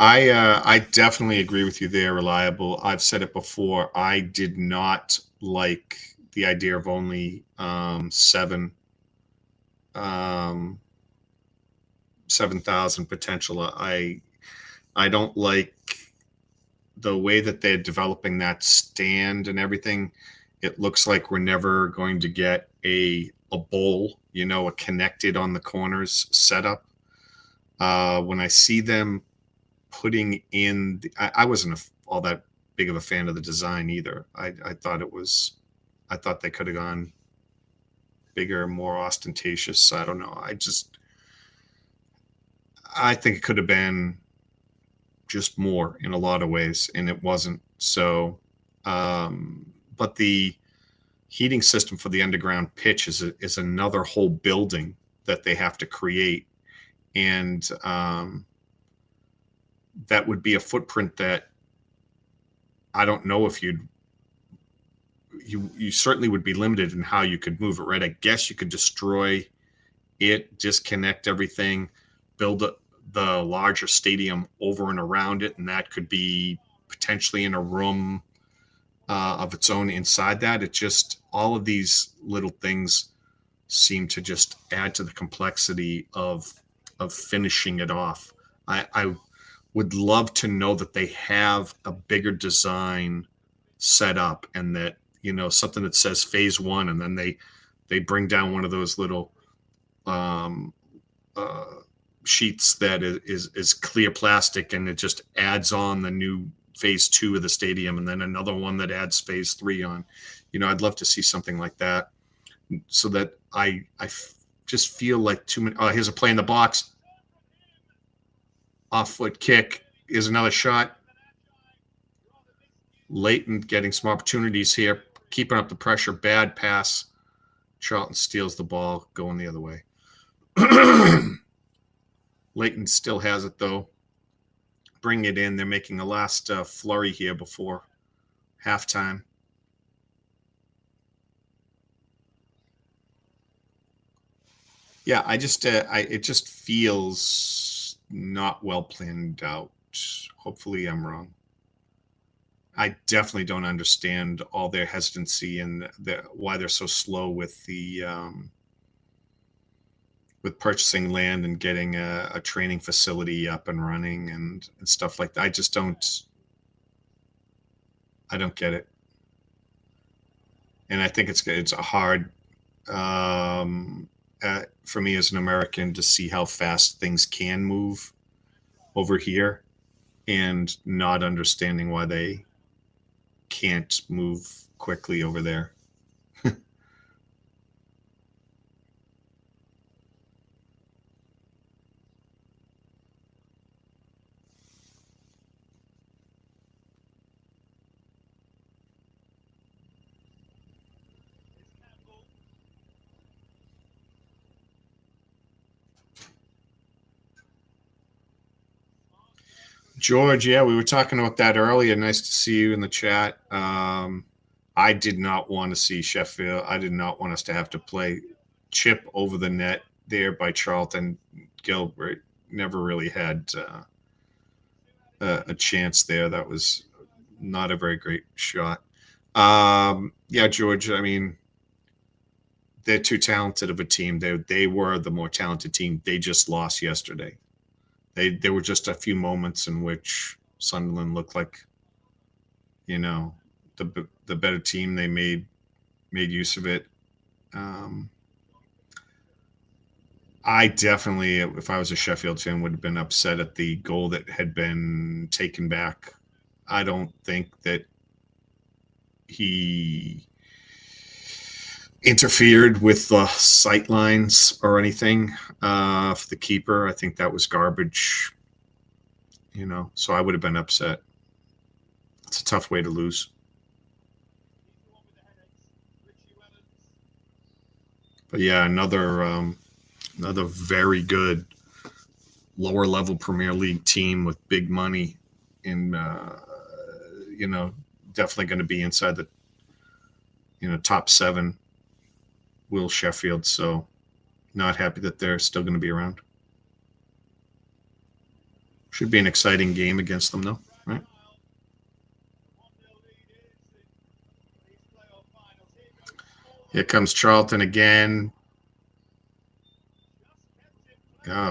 A: I definitely agree with you there, Reliable. I've said it before. I did not like the idea of only 7,000 potential. I don't like the way that they're developing that stand and everything. It looks like we're never going to get a bowl, a connected on the corners setup. When I see them putting in, I wasn't all that big of a fan of the design either. I thought they could have gone bigger, more ostentatious. I don't know. I think it could have been just more in a lot of ways, and it wasn't. So, but the heating system for the underground pitch is another whole building that they have to create, and that would be a footprint that I don't know if you certainly would be limited in how you could move it, right? I guess you could destroy it, disconnect everything, build the larger stadium over and around it, and that could be potentially in a room of its own inside that. It just, all of these little things seem to just add to the complexity of finishing it off. I would love to know that they have a bigger design set up, and that, something that says phase 1, and then they bring down one of those little sheets that is clear plastic, and it just adds on the new phase 2 of the stadium, and then another one that adds phase 3 on. I'd love to see something like that, so that I just feel like too many. Oh, here's a play in the box. Off foot kick. Here's another shot. Leyton getting some opportunities here, keeping up the pressure. Bad pass. Charlton steals the ball, going the other way. Leyton still has it, though. Bring it in. They're making a last flurry here before halftime. Yeah, it just feels not well planned out. Hopefully I'm wrong. I definitely don't understand all their hesitancy and why they're so slow with with purchasing land and getting a training facility up and running and stuff like that. I don't get it. And I think it's a hard for me as an American to see how fast things can move over here, and not understanding why they can't move quickly over there. George, yeah, we were talking about that earlier. Nice to see you in the chat. I did not want to see Sheffield. I did not want us to have to play chip over the net there by Charlton. Gilbert never really had a chance there. That was not a very great shot. Yeah, George, I mean, they're too talented of a team. They were the more talented team. They just lost yesterday. There were just a few moments in which Sunderland looked like, the better team. They made use of it. I definitely, if I was a Sheffield fan, would have been upset at the goal that had been taken back. I don't think that he interfered with the sight lines or anything for the keeper. I think that was garbage. So I would have been upset. It's a tough way to lose. But yeah, another very good lower level Premier League team with big money, and definitely going to be inside the top 7. Will Sheffield, so not happy that they're still going to be around. Should be an exciting game against them, though, right? Here comes Charlton again.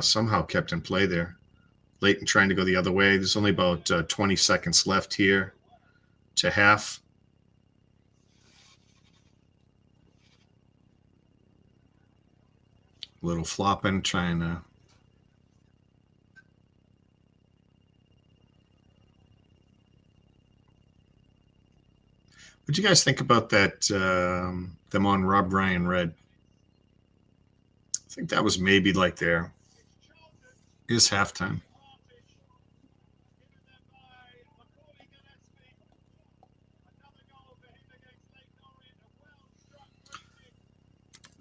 A: Somehow kept in play there. Leyton trying to go the other way. There's only about 20 seconds left here to half. Little flopping, trying to. What'd you guys think about that? Them on Rob Ryan Red. I think that was maybe like there is halftime.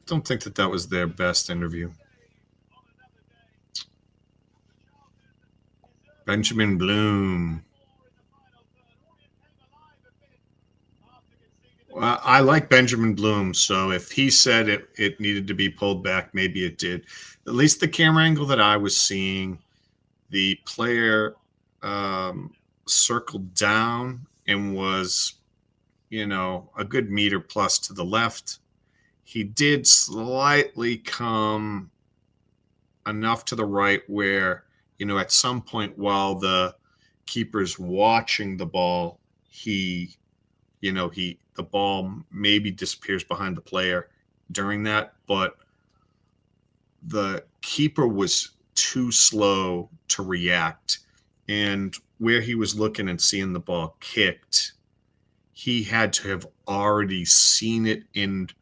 A: Don't think that was their best interview. Benjamin Bloom. Well, I like Benjamin Bloom, so if he said it needed to be pulled back, maybe it did. At least the camera angle that I was seeing, the player circled down and was, a good meter plus to the left. He did slightly come enough to the right where, at some point while the keeper's watching the ball, the ball maybe disappears behind the player during that, but the keeper was too slow to react. And where he was looking and seeing the ball kicked, he had to have already seen it and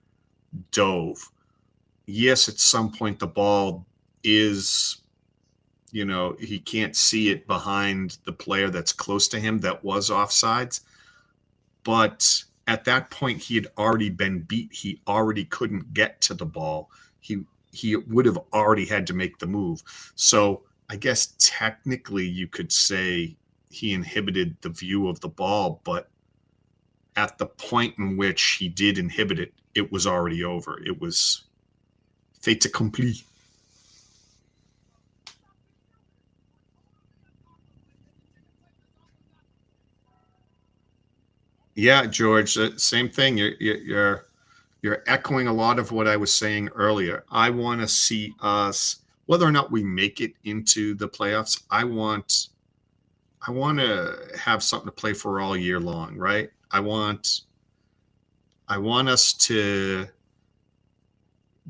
A: dove. Yes, at some point the ball is, he can't see it behind the player that's close to him that was offsides. But at that point, he had already been beat. He already couldn't get to the ball. He would have already had to make the move. So I guess technically you could say he inhibited the view of the ball, but at the point in which he did inhibit it, it was already over. It was fait accompli. Yeah, George, same thing. You're echoing a lot of what I was saying earlier. I want to see us, whether or not we make it into the playoffs. I want to have something to play for all year long, right? I want us to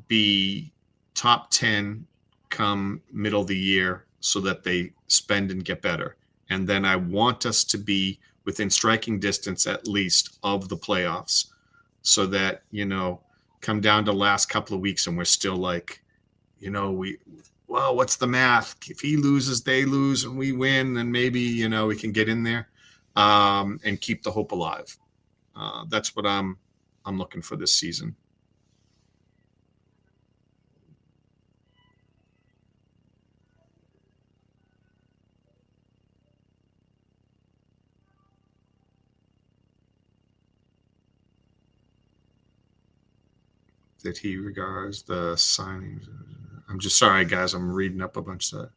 A: be top 10 come middle of the year so that they spend and get better. And then I want us to be within striking distance at least of the playoffs so that, come down to last couple of weeks and we're still like, what's the math? If he loses, they lose, and we win, then maybe, we can get in there and keep the hope alive. That's what I'm looking for this season. That he regards the signings. I'm just sorry, guys. I'm reading up a bunch of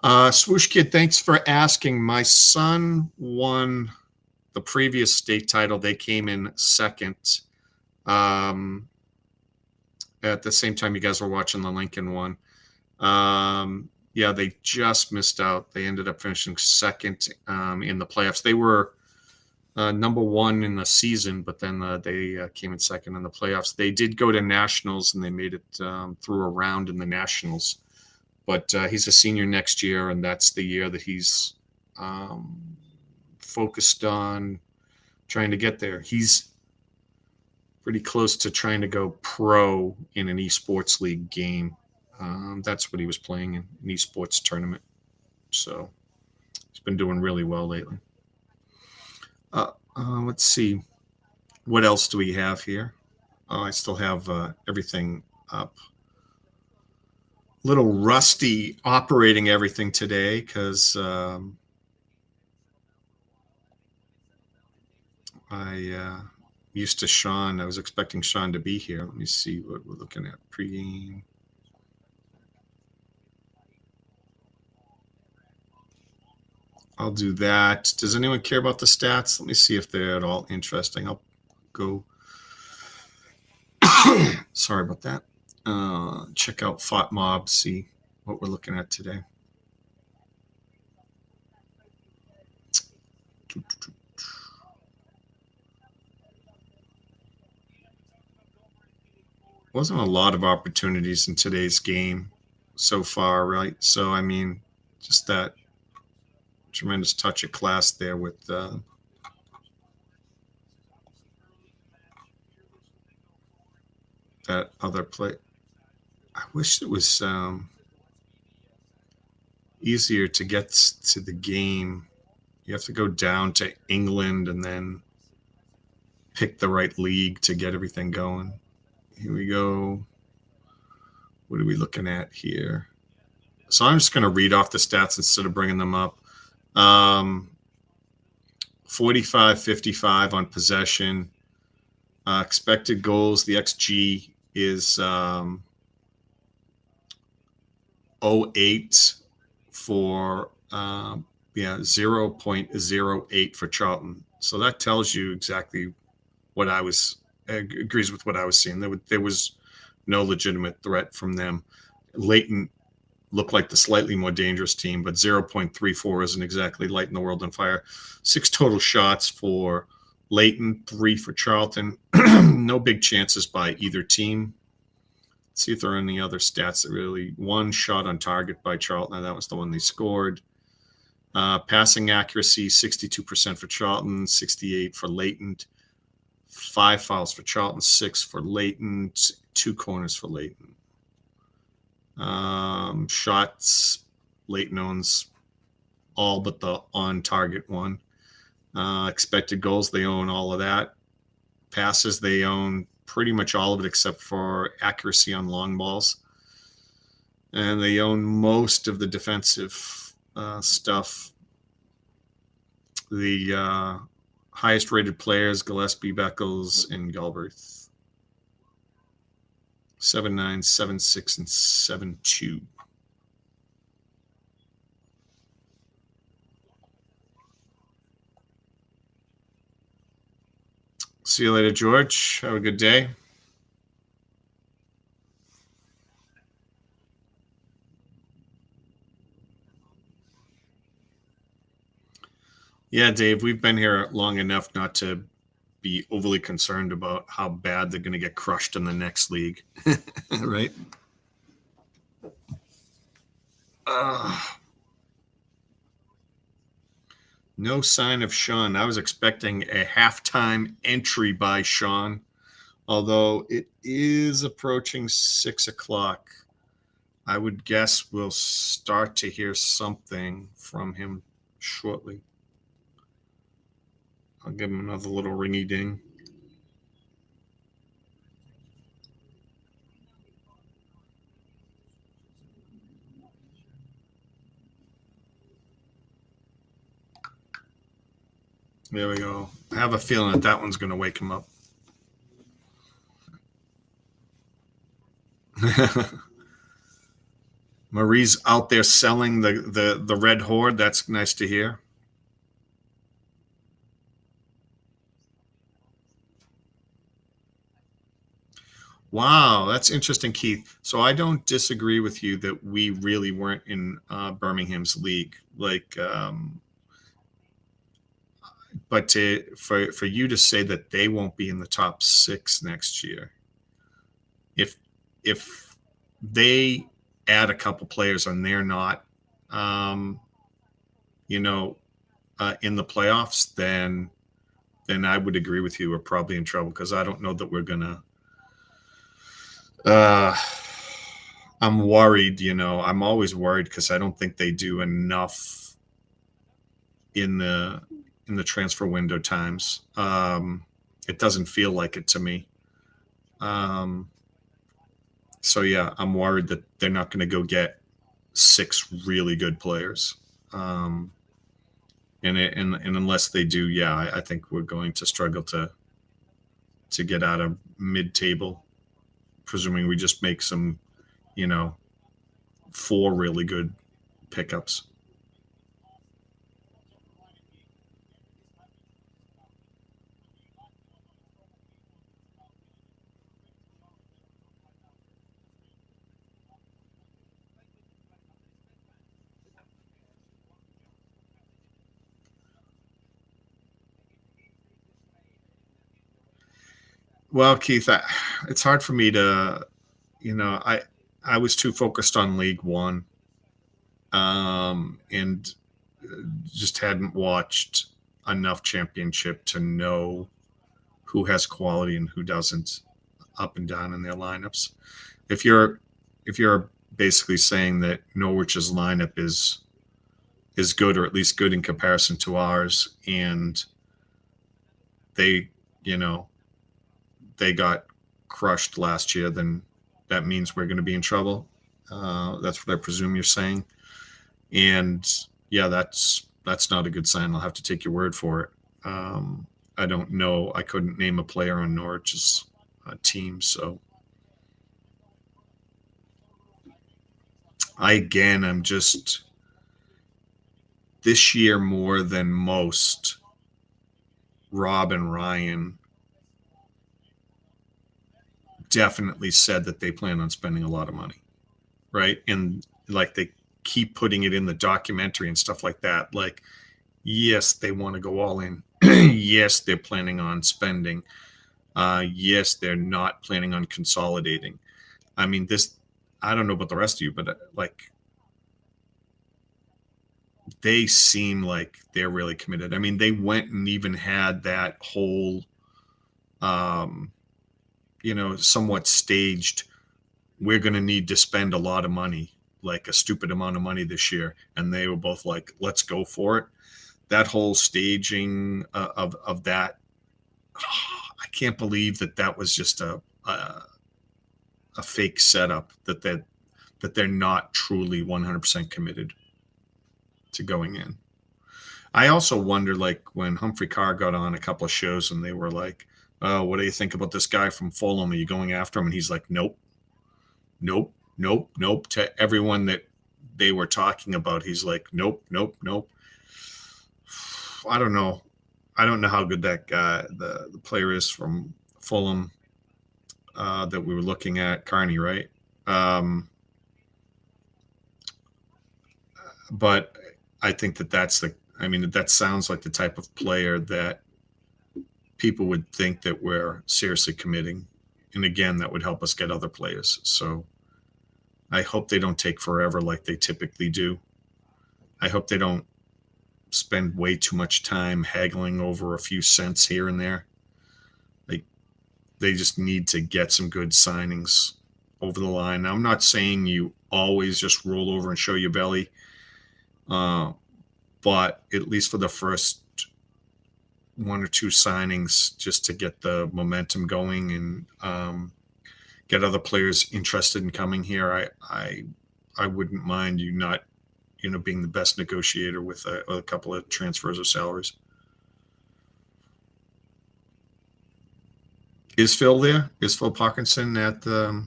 A: that. Swoosh Kid, thanks for asking. My son won the previous state title. They came in second. At the same time you guys were watching the Lincoln one. Yeah, they just missed out. They ended up finishing second in the playoffs. They were number one in the season, but then they came in second in the playoffs. They did go to nationals and they made it through a round in the nationals. But he's a senior next year, and that's the year that he's focused on trying to get there. He's pretty close to trying to go pro in an esports league game. That's what he was playing in an esports tournament. So he's been doing really well lately. Let's see. What else do we have here? Oh, I still have everything up. A little rusty operating everything today because I used to Sean. I was expecting Sean to be here. Let me see what we're looking at. Pregame. I'll do that. Does anyone care about the stats? Let me see if they're at all interesting. I'll go. Sorry about that. Check out FOTMob, see what we're looking at today. Wasn't a lot of opportunities in today's game so far, right? So, I mean, just that tremendous touch of class there with that other play. I wish it was easier to get to the game. You have to go down to England and then pick the right league to get everything going. Here we go. What are we looking at here? So I'm just going to read off the stats instead of bringing them up. 45-55 on possession. Expected goals, the XG is 0.8 for 0.08 for Charlton. So that tells you exactly what I was agrees with what I was seeing. There was no legitimate threat from them. Leyton looked like the slightly more dangerous team, but 0.34 isn't exactly lighting the world on fire. 6 total shots for Leyton, 3 for Charlton. No big chances by either team. Let's see if there are any other stats that really. 1 shot on target by Charlton. That was the one they scored. Passing accuracy, 62% for Charlton, 68 for Leyton. 5 fouls for Charlton, 6 for Leyton, 2 corners for Leyton. Shots, Leyton owns all but the on-target one. Expected goals, they own all of that. Passes, they own pretty much all of it except for accuracy on long balls. And they own most of the defensive stuff. The highest rated players, Gillespie, Beckles, and Galbraith. 7-9, 7-6, and 7-2. See you later, George. Have a good day. Yeah, Dave, we've been here long enough not to be overly concerned about how bad they're going to get crushed in the next league. Right? No sign of Sean. I was expecting a halftime entry by Sean, although it is approaching 6 o'clock. I would guess we'll start to hear something from him shortly. I'll give him another little ringy ding. There we go. I have a feeling that one's going to wake him up. Marie's out there selling the Red Horde. That's nice to hear. Wow, that's interesting, Keith. So I don't disagree with you that we really weren't in Birmingham's league. But for you to say that they won't be in the top 6 next year, if they add a couple players and they're not, in the playoffs, then I would agree with you. We're probably in trouble because I don't know that we're gonna I'm worried, I'm always worried because I don't think they do enough in the transfer window times. It doesn't feel like it to me. Um, so yeah, I'm worried that they're not going to go get 6 really good players. And unless they do, yeah, I think we're going to struggle to get out of mid-table, presuming we just make some, you know, 4 really good pickups. Well, Keith, it's hard for me to, I was too focused on League One, and just hadn't watched enough Championship to know who has quality and who doesn't, up and down in their lineups. If you're if you're basically saying that Norwich's lineup is good, or at least good in comparison to ours, and they, you know, they got crushed last year, then that means we're going to be in trouble. That's what I presume you're saying. And yeah, that's not a good sign. I'll have to take your word for it. I don't know. I couldn't name a player on Norwich's team, so I'm just this year more than most. Rob and Ryan definitely said that they plan on spending a lot of money, right? And like they keep putting it in the documentary and stuff like that. Like, yes, they want to go all in. Yes, they're planning on spending. Yes, they're not planning on consolidating. I mean, I don't know about the rest of you, but like, they seem like they're really committed. I mean, they went and even had that whole, um, somewhat staged, we're going to need to spend a lot of money, like a stupid amount of money this year. And they were both like, let's go for it. That whole staging of that, I can't believe that was just a fake setup, that they're not truly 100% committed to going in. I also wonder, like when Humphrey Carr got on a couple of shows and they were like, "Oh, what do you think about this guy from Fulham? Are you going after him?" And he's like, "Nope, nope, nope, nope." To everyone that they were talking about, he's like, "Nope, nope, nope." I don't know. I don't know how good that guy, the player, is from Fulham, that we were looking at, Carney, right? Um, but I think that's I mean, that sounds like the type of player that people would think that we're seriously committing. And again, that would help us get other players. So I hope they don't take forever like they typically do. I hope they don't spend way too much time haggling over a few cents here and there. Like, they just need to get some good signings over the line. Now, I'm not saying you always just roll over and show your belly, uh, but at least for the first 1 or 2 signings, just to get the momentum going, and get other players interested in coming here. I wouldn't mind you not, being the best negotiator with a couple of transfers or salaries. Is Phil there? Is Phil Parkinson at the?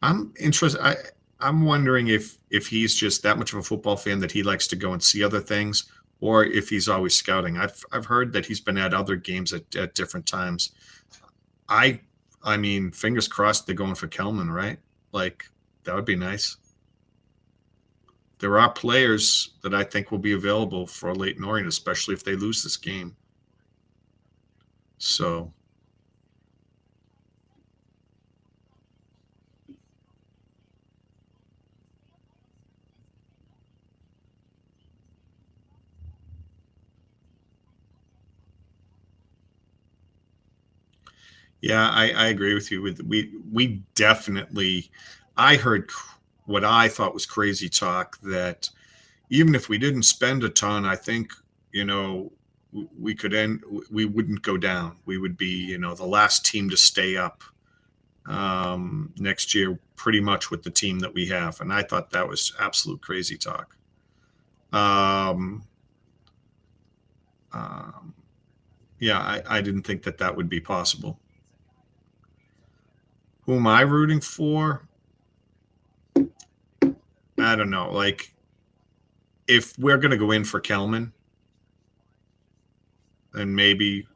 A: I'm interested. I'm wondering if he's just that much of a football fan that he likes to go and see other things, or if he's always scouting. I've heard that he's been at other games at different times. I I mean, fingers crossed they're going for Kelman, right? Like, that would be nice. There are players that I think will be available for Leyton Orient, especially if they lose this game. So Yeah, I agree with you. We definitely, I heard what I thought was crazy talk that even if we didn't spend a ton, I think, you know, we could end, we wouldn't go down. We would be, the last team to stay up next year, pretty much with the team that we have. And I thought that was absolute crazy talk. Um, um, yeah, I didn't think that that would be possible. Who am I rooting for? I don't know. Like, if we're going to go in for Kelman, then maybe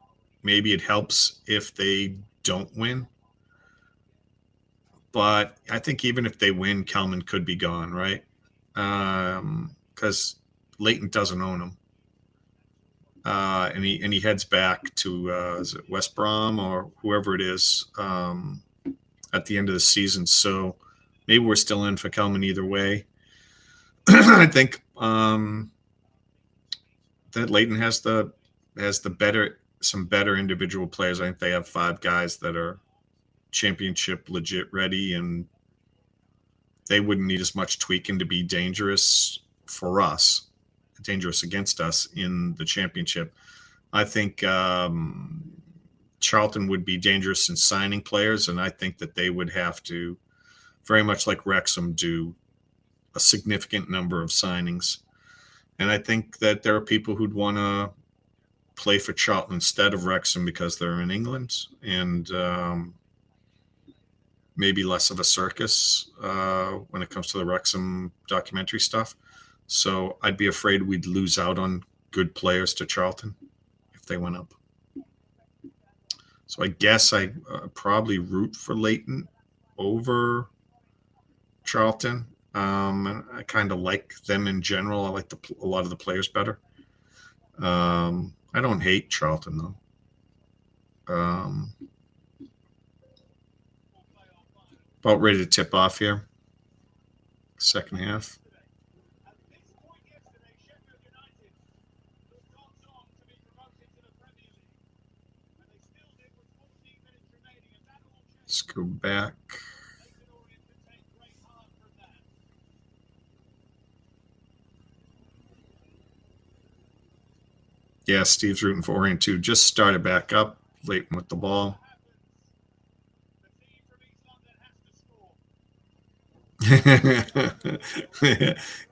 A: it helps if they don't win. But I think even if they win, Kelman could be gone, right? Because Leyton doesn't own him, and he heads back to is it West Brom or whoever it is at the end of the season. So maybe we're still in for Kelman either way. I think that Leyton has the better some better individual players. I think they have 5 guys that are championship legit ready, and they wouldn't need as much tweaking to be dangerous for us, dangerous against us in the championship. I think Charlton would be dangerous in signing players, and I think that they would have to, very much like Wrexham, do a significant number of signings. And I think that there are people who'd want to play for Charlton instead of Wrexham because they're in England, and maybe less of a circus when it comes to the Wrexham documentary stuff. So I'd be afraid we'd lose out on good players to Charlton if they went up. So I guess I probably root for Leyton over Charlton. I kind of like them in general. I like a lot of the players better. I don't hate Charlton though. About ready to tip off here. Second half. Let's go back. Yeah, Steve's rooting for Orient too. Just started back up. Leyton with the ball.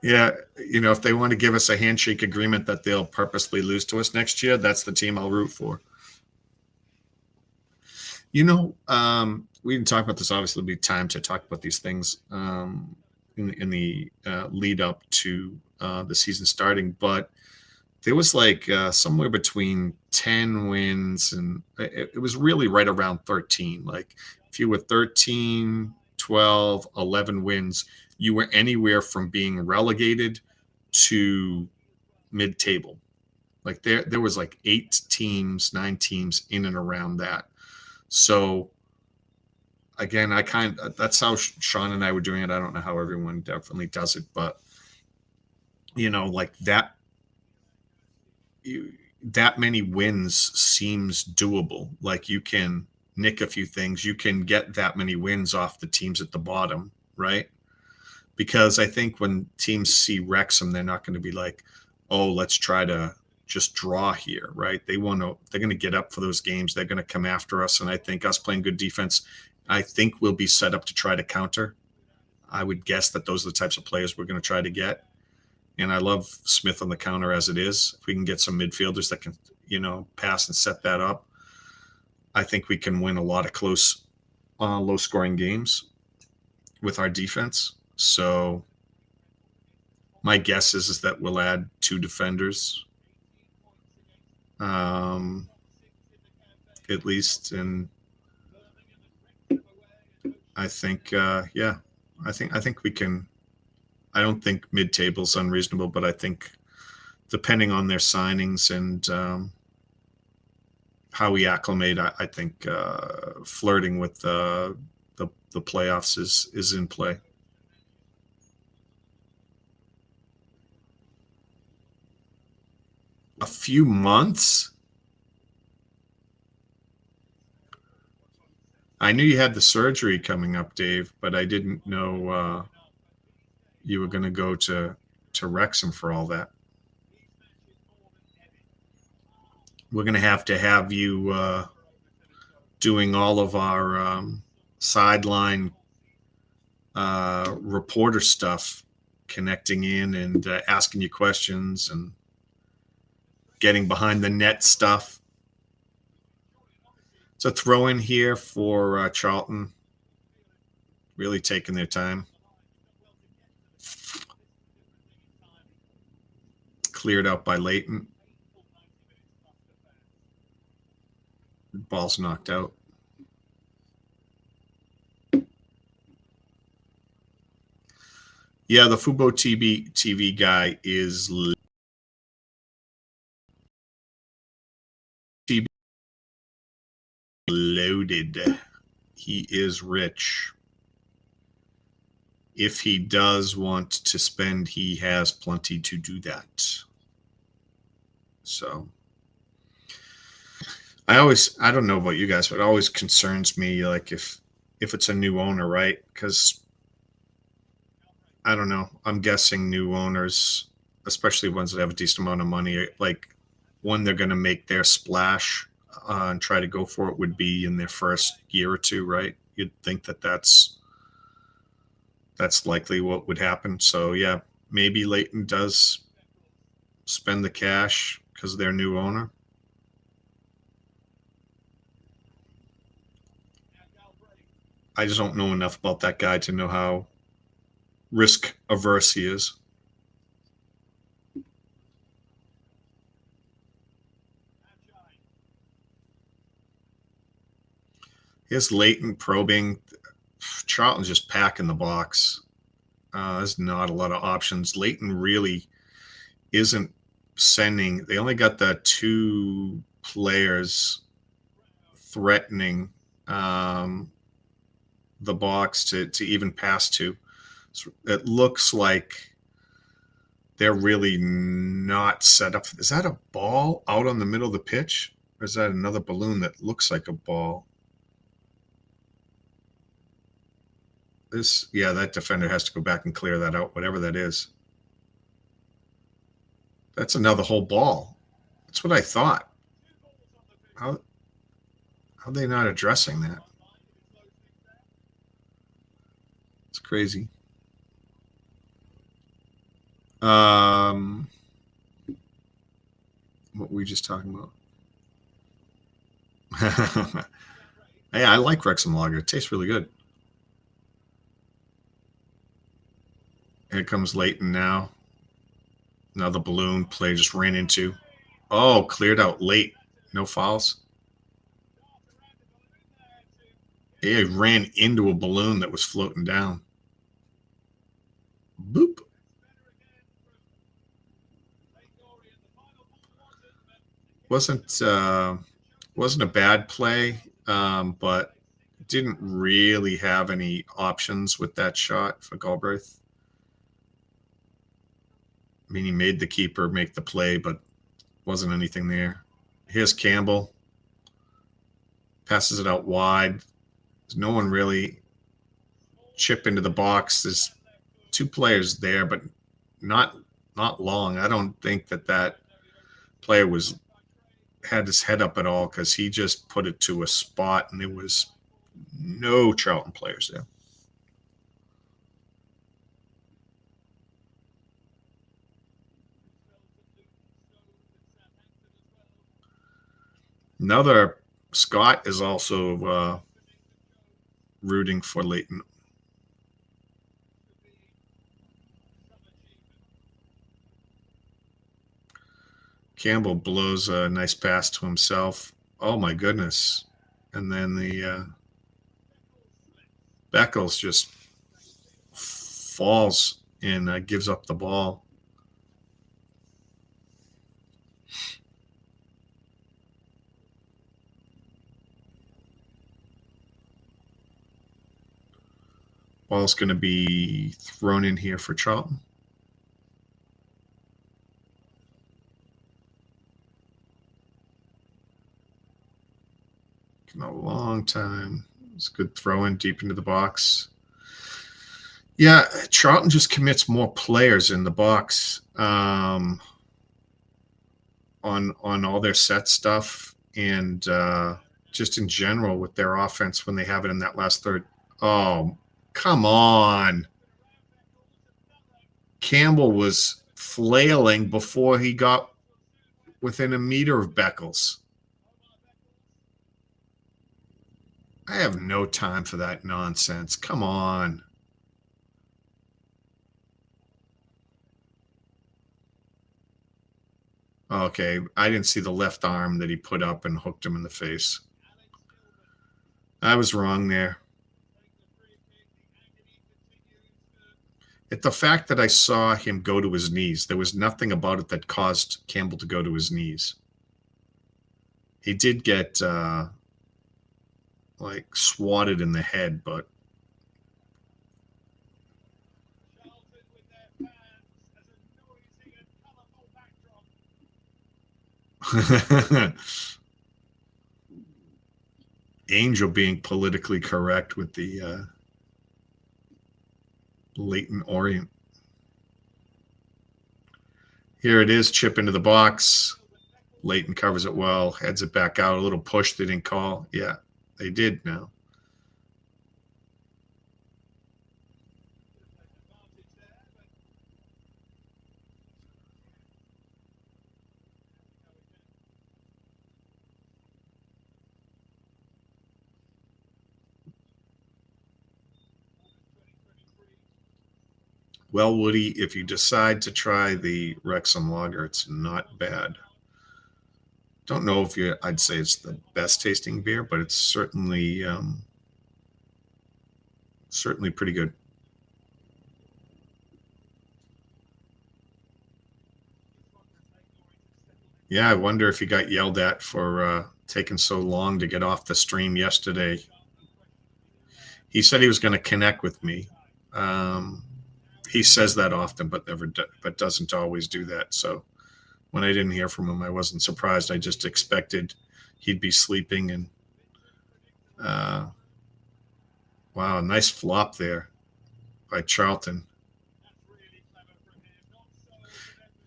A: Yeah, if they want to give us a handshake agreement that they'll purposely lose to us next year, that's the team I'll root for. We didn't talk about this. Obviously, it'll be time to talk about these things in the lead up to the season starting. But there was like somewhere between 10 wins and it was really right around 13. Like if you were 13, 12, 11 wins, you were anywhere from being relegated to mid-table. Like there was like 8 teams, 9 teams in and around that. So again, that's how Sean and I were doing it. I don't know how everyone definitely does it, but like that many wins seems doable. Like you can nick a few things, you can get that many wins off the teams at the bottom, right? Because I think when teams see Wrexham, they're not going to be like, oh, let's try to just draw here, right? They're going to get up for those games. They're going to come after us. And I think us playing good defense, I think we'll be set up to try to counter. I would guess that those are the types of players we're going to try to get. And I love Smith on the counter as it is. If we can get some midfielders that can, pass and set that up, I think we can win a lot of close, low-scoring games with our defense. So my guess is that we'll add 2 defenders, at least, and I think, I think we can. I don't think mid-table's unreasonable, but I think depending on their signings and how we acclimate, I think flirting with the playoffs is in play. A few months. I knew you had the surgery coming up, Dave, but I didn't know you were going to go to Wrexham for all that. We're going to have you doing all of our sideline reporter stuff, connecting in and asking you questions and getting behind the net stuff. It's a throw in here for Charlton. Really taking their time. Cleared out by Leyton. Ball's knocked out. Yeah, the Fubo TV guy is loaded. He is rich. If he does want to spend, he has plenty to do that. So I don't know about you guys, but it always concerns me, like if it's a new owner, right? Because I don't know. I'm guessing new owners, especially ones that have a decent amount of money, like when they're going to make their splash and try to go for it would be in their first year or two, right? You'd think that that's likely what would happen. So yeah, maybe Leyton does spend the cash because of their new owner. I just don't know enough about that guy to know how risk averse he is. Here's Leyton probing. Charlton's just packing the box. There's not a lot of options. Leyton really isn't sending. They only got the 2 players threatening the box to even pass to. So it looks like they're really not set up. Is that a ball out on the middle of the pitch? Or is that another balloon that looks like a ball? Yeah, that defender has to go back and clear that out, whatever that is. That's another whole ball. That's what I thought. How are they not addressing that? It's crazy. What were we just talking about? Hey, I like Wrexham lager. It tastes really good. Here comes Leyton now. Another balloon play just ran into. Oh, cleared out late. No fouls. He ran into a balloon that was floating down. Boop. Wasn't a bad play, but didn't really have any options with that shot for Galbraith. I mean, he made the keeper make the play, but wasn't anything there. Here's Campbell. Passes it out wide. There's no one really chip into the box. There's 2 players there, but not long. I don't think that player had his head up at all because he just put it to a spot and there was no Charlton players there. Another Scott is also rooting for Leyton. Campbell blows a nice pass to himself. Oh my goodness. And then the Beckles just falls and gives up the ball. Ball's going to be thrown in here for Charlton. In a long time. It's a good throw in deep into the box. Yeah, Charlton just commits more players in the box on all their set stuff and just in general with their offense when they have it in that last third. Oh, come on. Campbell was flailing before he got within a meter of Beckles. I have no time for that nonsense. Come on. Okay, I didn't see the left arm that he put up and hooked him in the face. I was wrong there. The fact that I saw him go to his knees, there was nothing about it that caused Campbell to go to his knees. He did get like swatted in the head, but Angel being politically correct with the Leyton Orient. Here it is, chip into the box. Leyton covers it well, heads it back out. A little push they didn't call. Yeah, they did now. Well, Woody, if you decide to try the Wrexham lager, it's not bad. Don't know if I'd say it's the best tasting beer, but it's certainly certainly pretty good. Yeah, I wonder if he got yelled at for taking so long to get off the stream yesterday. He said he was going to connect with me. He says that often, but doesn't always do that. So when I didn't hear from him, I wasn't surprised. I just expected he'd be sleeping. And wow, nice flop there by Charlton.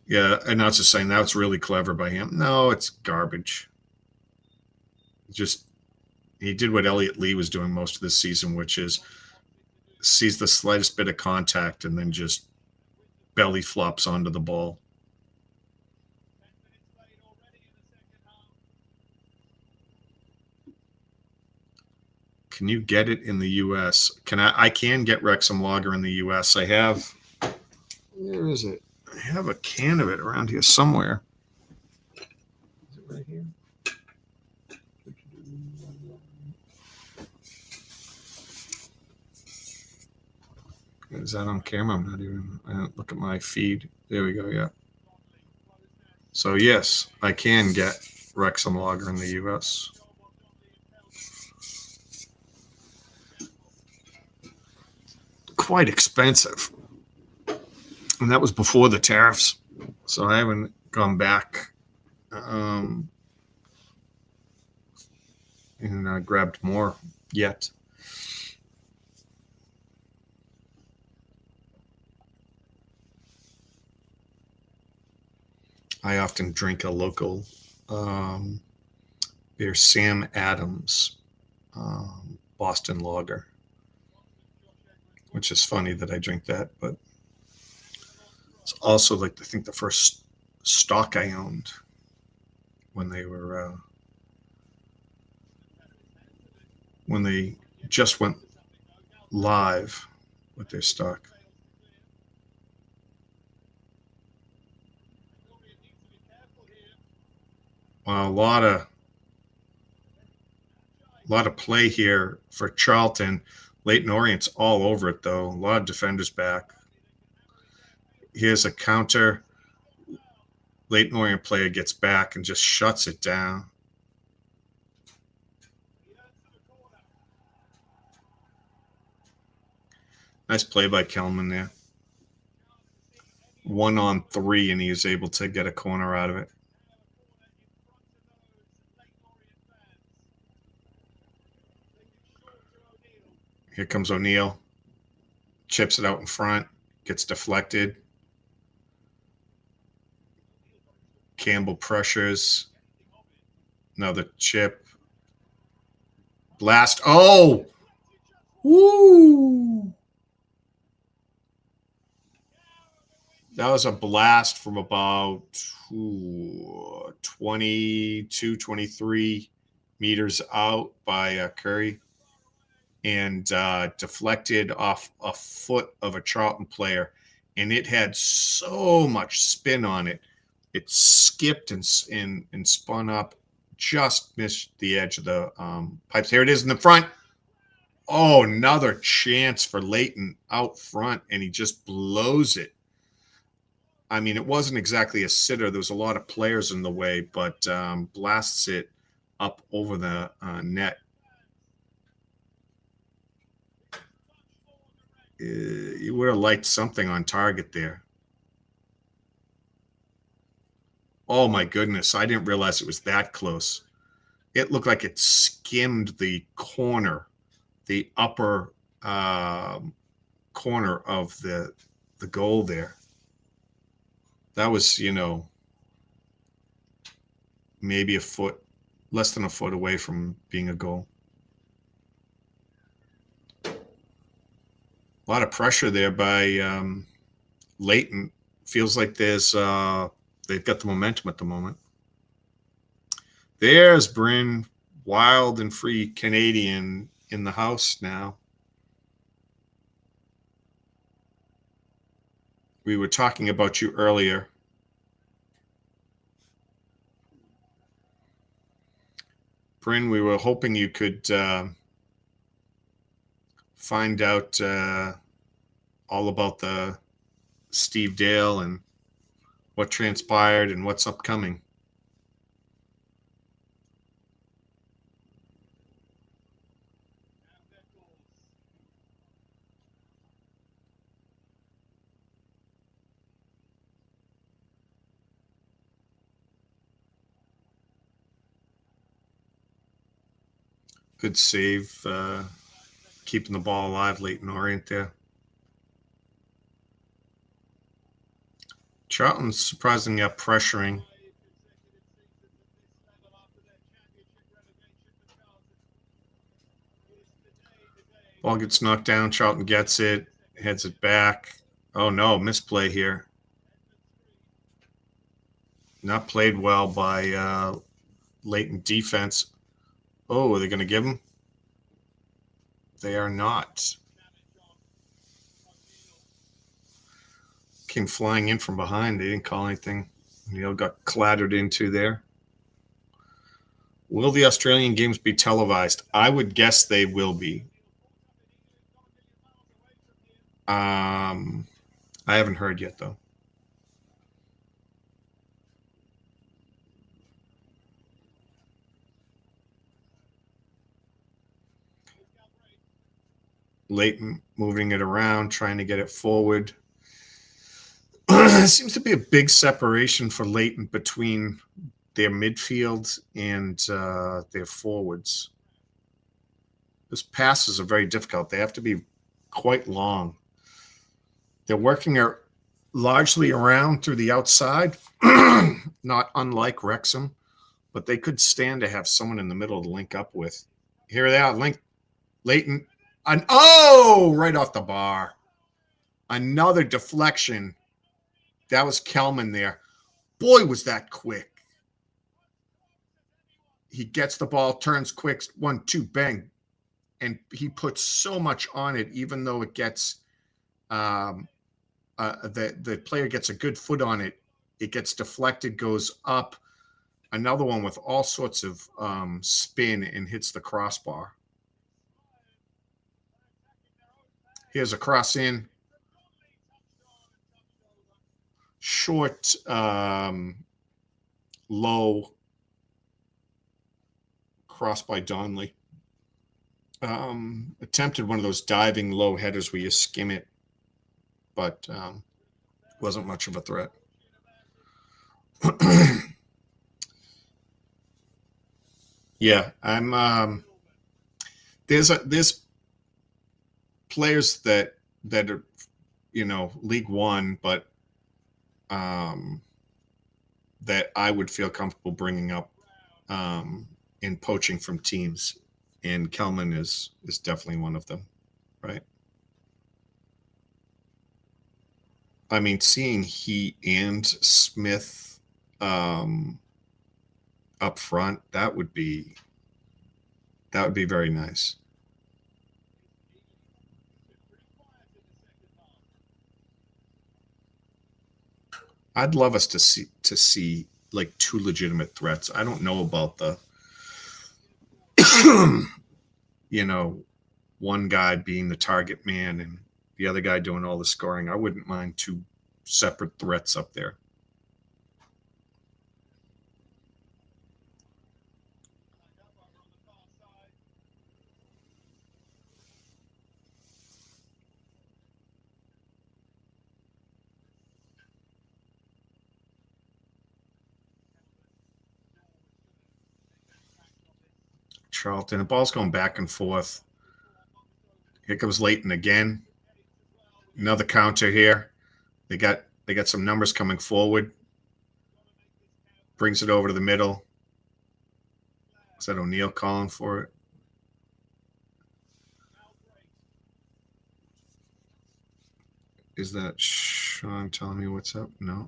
A: Yeah, and I was just saying that's really clever by him. No, it's garbage. Just he did what Elliot Lee was doing most of this season, which is sees the slightest bit of contact and then just belly flops onto the ball. Can you get it in the U.S.? I can get Wrexham lager in the U.S. I have. Where is it? I have a can of it around here somewhere. Is it right here? Is that on camera? I don't look at my feed. There we go. Yeah. So yes, I can get Wrexham lager in the U.S. Quite expensive. And that was before the tariffs. So I haven't gone back and grabbed more yet. I often drink a local beer, Sam Adams Boston Lager, which is funny that I drink that, but it's also like I think the first stock I owned when they were when they just went live with their stock. Well, a lot of play here for Charlton. Leyton Orient's all over it, though. A lot of defenders back. Here's a counter. Leyton Orient player gets back and just shuts it down. Nice play by Kelman there. 1-on-3, and he was able to get a corner out of it. Here comes O'Neill. Chips it out in front. Gets deflected. Campbell pressures. Another chip. Blast. Oh! Woo! That was a blast from about 22, 23 meters out by Curry, and deflected off a foot of a Charlton player. And it had so much spin on it. It skipped and spun up, just missed the edge of the pipes. Here it is in the front. Oh, another chance for Leyton out front, and he just blows it. I mean, it wasn't exactly a sitter. There was a lot of players in the way, but blasts it up over the net. You would have liked something on target there. Oh, my goodness. I didn't realize it was that close. It looked like it skimmed the corner, the upper corner of the goal there. That was, maybe a foot, less than a foot away from being a goal. A lot of pressure there by Leyton. Feels like there's they've got the momentum at the moment. There's Bryn, wild and free Canadian in the house now. We were talking about you earlier. Bryn, we were hoping you could find out all about the Steve Dale and what transpired and what's upcoming. Good save, keeping the ball alive, Leyton Orient there. Charlton's surprisingly up pressuring. Ball gets knocked down. Charlton gets it, heads it back. Oh, no, misplay here. Not played well by Leyton defense. Oh, are they going to give him? They are not. Came flying in from behind. They didn't call anything. Neil got clattered into there. Will the Australian games be televised? I would guess they will be. I haven't heard yet, though. Leyton moving it around, trying to get it forward. There seems to be a big separation for Leyton between their midfield and their forwards. Those passes are very difficult. They have to be quite long. They're working largely around through the outside, not unlike Wrexham, but they could stand to have someone in the middle to link up with. Here they are, Leyton. Right off the bar. Another deflection. That was Kelman there. Boy, was that quick. He gets the ball, turns quick, 1-2, bang. And he puts so much on it, even though it gets the player gets a good foot on it. It gets deflected, goes up. Another one with all sorts of spin and hits the crossbar. Here's a cross in. Short, low cross by Donnelly. Attempted one of those diving low headers where you skim it, but wasn't much of a threat. Yeah, I'm there's players that are, League One, but that I would feel comfortable bringing up in poaching from teams, and Kelman is definitely one of them, right? I mean, seeing he and Smith up front, that would be very nice. I'd love us to see like two legitimate threats. I don't know about the one guy being the target man and the other guy doing all the scoring. I wouldn't mind two separate threats up there. Charlton. The ball's going back and forth. Here comes Leyton again. Another counter here. They got some numbers coming forward. Brings it over to the middle. Is that O'Neill calling for it? Is that Sean telling me what's up? No.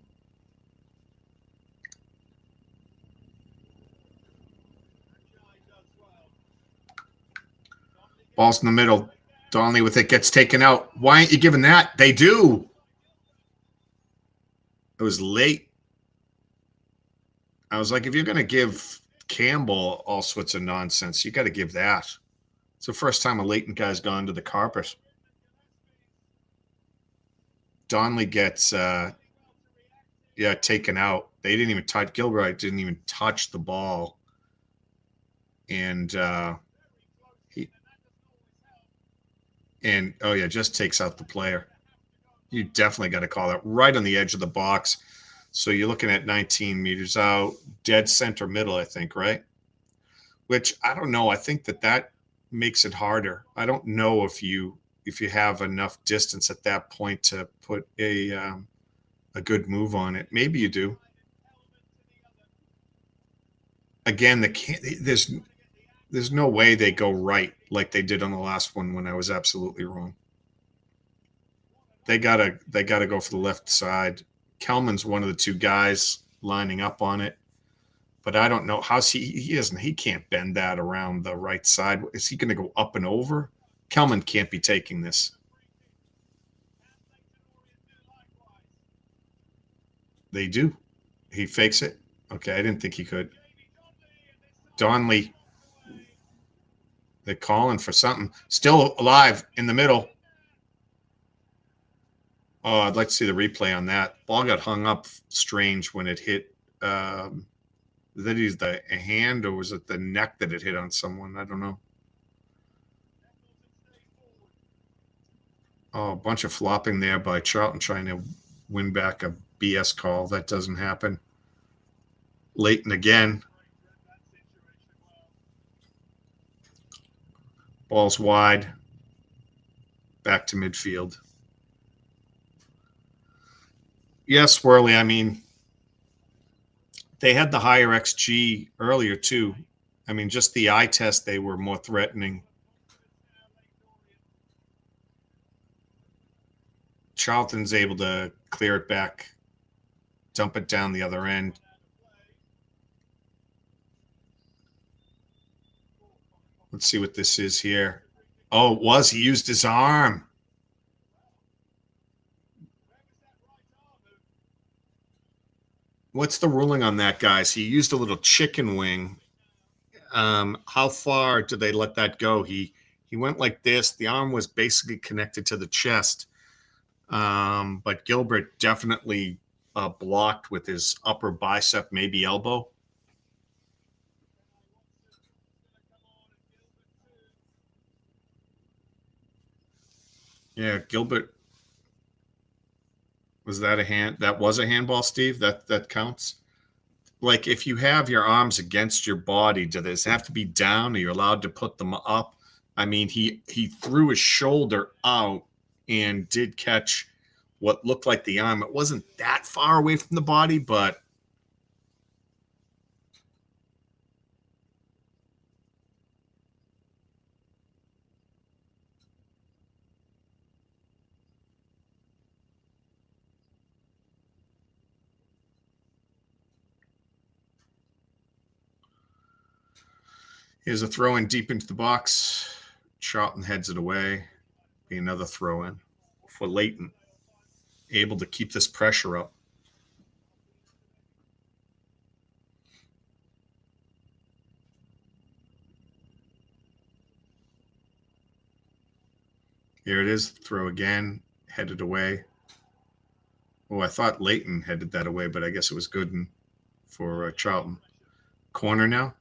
A: Ball's in the middle. Donnelly with it gets taken out. Why aren't you giving that? They do. It was late. I was like, if you're going to give Campbell all sorts of nonsense, you got to give that. It's the first time a Leyton guy's gone to the carpet. Donnelly gets, taken out. They didn't even touch. Gilbright didn't even touch the ball. And just takes out the player. You definitely got to call that right on the edge of the box. So you're looking at 19 meters out, dead center middle, I think, right? Which I don't know. I think that makes it harder. I don't know if you have enough distance at that point to put a good move on it. Maybe you do. Again, there's no way they go right like they did on the last one when I was absolutely wrong. They gotta go for the left side. Kelman's one of the two guys lining up on it, but I don't know he can't bend that around the right side. Is he going to go up and over? Kelman can't be taking this. They do. He fakes it. Okay, I didn't think he could. Donnelly. They're calling for something. Still alive in the middle. Oh, I'd like to see the replay on that. Ball got hung up strange when it hit. That is a hand, or was it the neck that it hit on someone? I don't know. Oh, a bunch of flopping there by Charlton trying to win back a BS call. That doesn't happen. Leyton again. Ball's wide. Back to midfield. Yes, Worley. I mean, they had the higher XG earlier, too. I mean, just the eye test, they were more threatening. Charlton's able to clear it back, dump it down the other end. Let's see what this is here. Oh, it was. He used his arm. What's the ruling on that, guys? He used a little chicken wing. How far did they let that go? He went like this. The arm was basically connected to the chest. But Gilbert definitely blocked with his upper bicep, maybe elbow. Yeah, Gilbert. Was that a hand? That was a handball, Steve? That counts? Like, if you have your arms against your body, do these have to be down? Are you allowed to put them up? I mean, he threw his shoulder out and did catch what looked like the arm. It wasn't that far away from the body, but here's a throw in deep into the box. Charlton heads it away. Be another throw in for Leyton, able to keep this pressure up. Here it is, throw again, headed away. Oh, I thought Leyton headed that away, but I guess it was Gooden for Charlton. Corner now.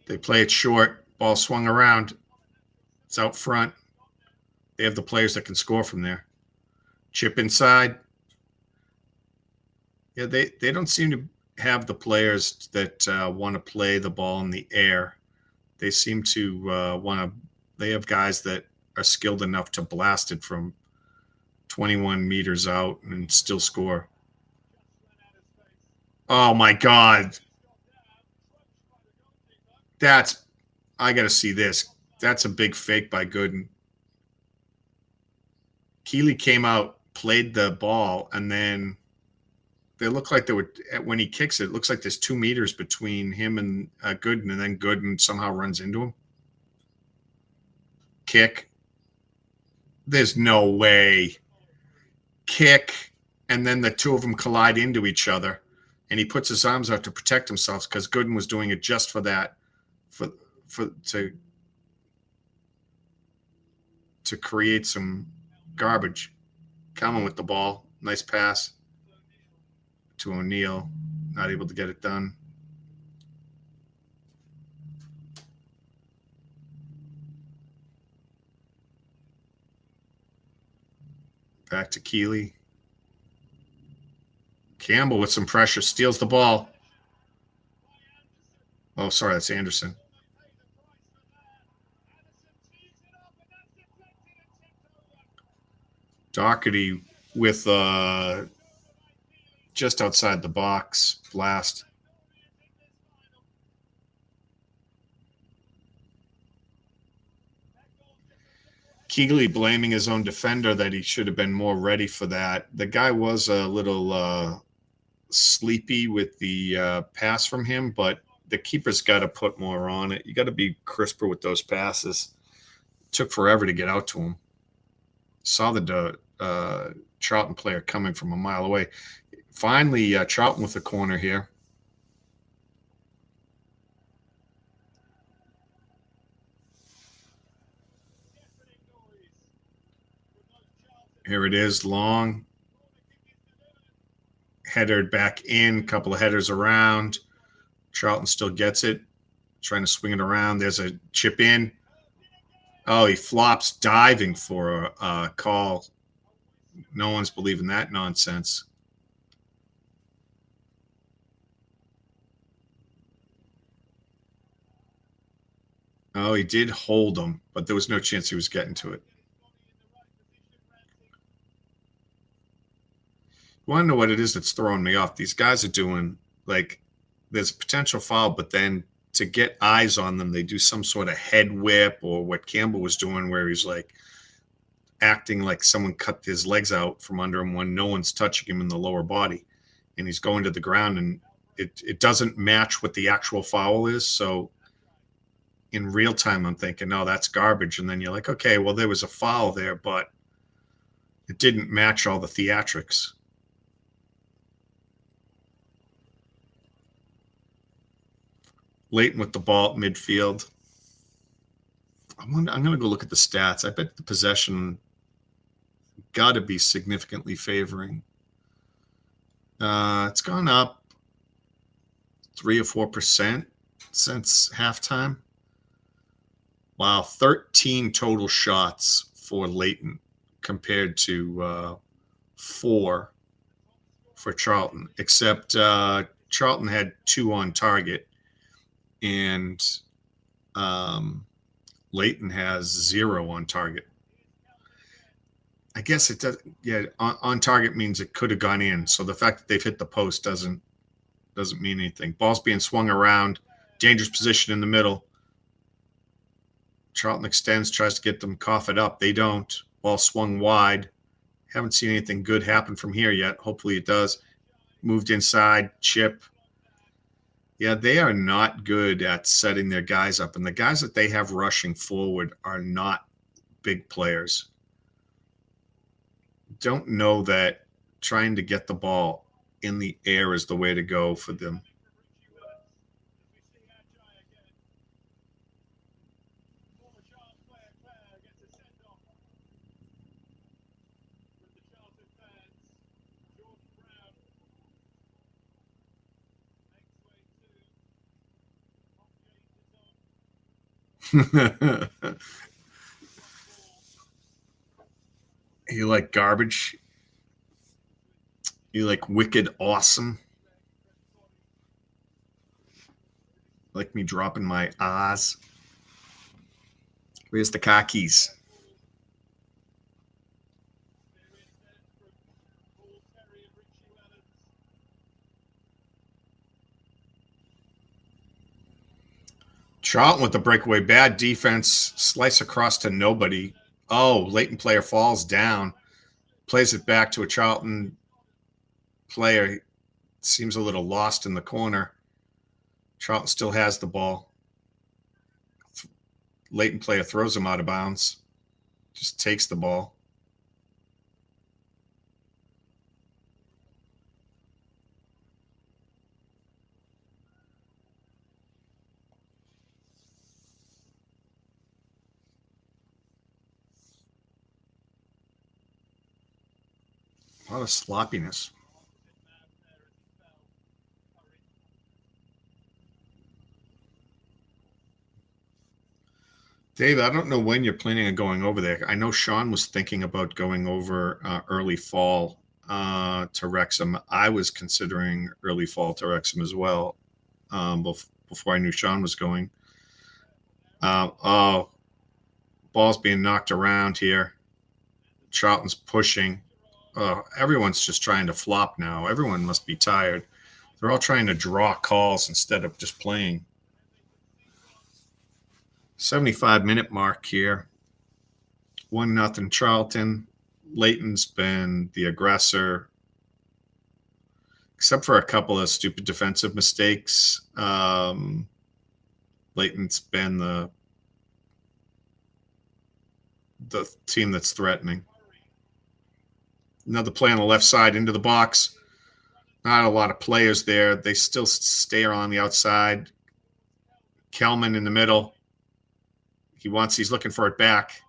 A: They play it short. Ball swung around. It's out front. They have the players that can score from there. Chip inside. Yeah, they don't seem to have the players that want to play the ball in the air. They seem to want to. They have guys that are skilled enough to blast it from 21 meters out and still score. Oh my God. I got to see this. That's a big fake by Gooden. Keeley came out, played the ball, and then they look like they were, when he kicks it, it looks like there's 2 meters between him and Gooden, and then Gooden somehow runs into him. Kick. There's no way. Kick, and then the two of them collide into each other, and he puts his arms out to protect himself because Gooden was doing it just for that, to create some garbage. Coming with the ball. Nice pass to O'Neill. Not able to get it done. Back to Keeley. Campbell with some pressure. Steals the ball. Oh, sorry. That's Anderson. Doherty with just outside the box blast. Keeley blaming his own defender that he should have been more ready for that. The guy was a little sleepy with the pass from him, but the keeper's got to put more on it. You got to be crisper with those passes. It took forever to get out to him. Saw the Charlton player coming from a mile away. Finally, Charlton with the corner here. Here it is, long. Headered back in, couple of headers around. Charlton still gets it, trying to swing it around. There's a chip in. Oh, he flops diving for a call. No one's believing that nonsense. Oh, he did hold him, but there was no chance he was getting to it. You want to know what it is that's throwing me off? These guys are doing, like, there's a potential foul, but then to get eyes on them, they do some sort of head whip or what Campbell was doing where he's like acting like someone cut his legs out from under him when no one's touching him in the lower body. And he's going to the ground, and it doesn't match what the actual foul is. So in real time, I'm thinking, no, that's garbage. And then you're like, okay, well, there was a foul there, but it didn't match all the theatrics. Leyton with the ball at midfield. I'm going to go look at the stats. I bet the possession got to be significantly favoring. It's gone up 3 or 4% since halftime. Wow, 13 total shots for Leyton compared to 4 for Charlton, except Charlton had 2 on target, and Leyton has 0 on target. I guess it does. Yeah, on target means it could have gone in. So the fact that they've hit the post doesn't mean anything. Ball's being swung around. Dangerous position in the middle. Charlton extends, tries to get them, cough it up. They don't. Ball swung wide. Haven't seen anything good happen from here yet. Hopefully it does. Moved inside. Chip. Yeah, they are not good at setting their guys up. And the guys that they have rushing forward are not big players. Don't know that trying to get the ball in the air is the way to go for them. You like garbage? You like wicked awesome? Like me dropping my ahs? Where's the car keys? Charlton with the breakaway. Bad defense. Slice across to nobody. Oh, Leyton player falls down. Plays it back to a Charlton player. Seems a little lost in the corner. Charlton still has the ball. Leyton player throws him out of bounds. Just takes the ball. A lot of sloppiness. Dave, I don't know when you're planning on going over there. I know Sean was thinking about going over early fall to Wrexham. I was considering early fall to Wrexham as well before I knew Sean was going. Oh, ball's being knocked around here. Charlton's pushing. Everyone's just trying to flop now. Everyone must be tired. They're all trying to draw calls instead of just playing. 75-minute mark here. 1-0 Charlton. Leyton's been the aggressor, except for a couple of stupid defensive mistakes. Leyton's been the team that's threatening. Another play on the left side into the box. Not a lot of players there. They still stay on the outside. Kelman in the middle. He's looking for it back.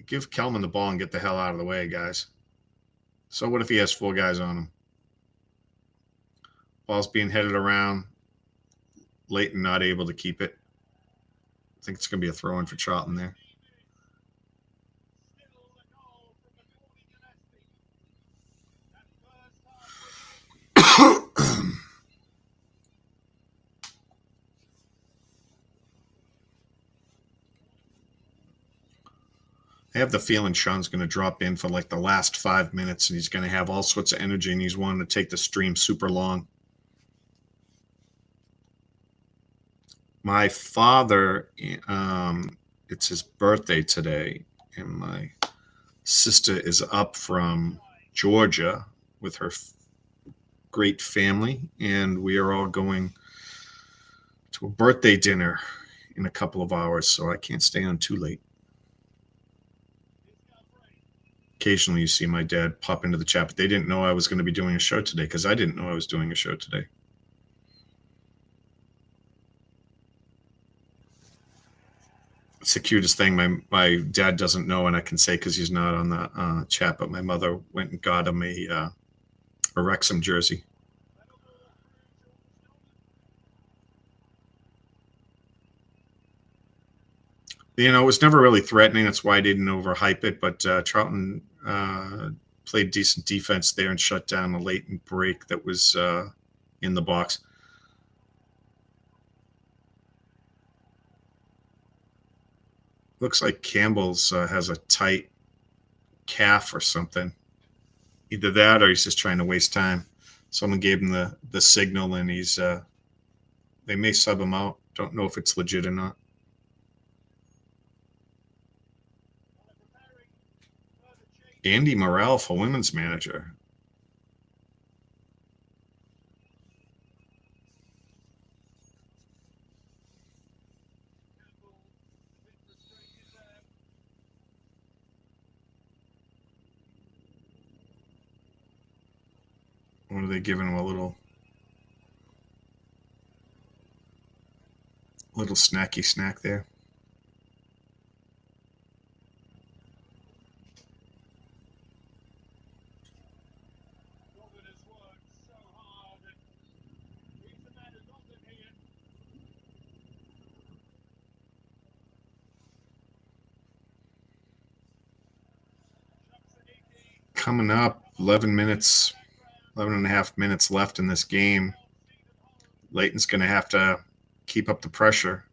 A: Give Kelman the ball and get the hell out of the way, guys. So what if he has 4 guys on him? Ball's being headed around. Leyton not able to keep it. I think it's going to be a throw-in for Charlton there. I have the feeling Sean's going to drop in for like the last 5 minutes, and he's going to have all sorts of energy, and he's wanting to take the stream super long. My father, it's his birthday today, and my sister is up from Georgia with her great family, and we are all going to a birthday dinner in a couple of hours, so I can't stay on too late. Occasionally you see my dad pop into the chat, but they didn't know I was going to be doing a show today because I didn't know I was doing a show today. It's the cutest thing. My dad doesn't know, and I can say because he's not on the chat, but my mother went and got him a Wrexham jersey. It was never really threatening. That's why I didn't overhype it. But Charlton played decent defense there and shut down a latent break that was in the box. Looks like Campbell's has a tight calf or something. Either that or he's just trying to waste time. Someone gave him the signal and he's they may sub him out. Don't know if it's legit or not. Andy Morrell for women's manager. What are they giving him? A little snacky snack there. Coming up, 11 minutes, 11 and a half minutes left in this game. Leyton's going to have to keep up the pressure.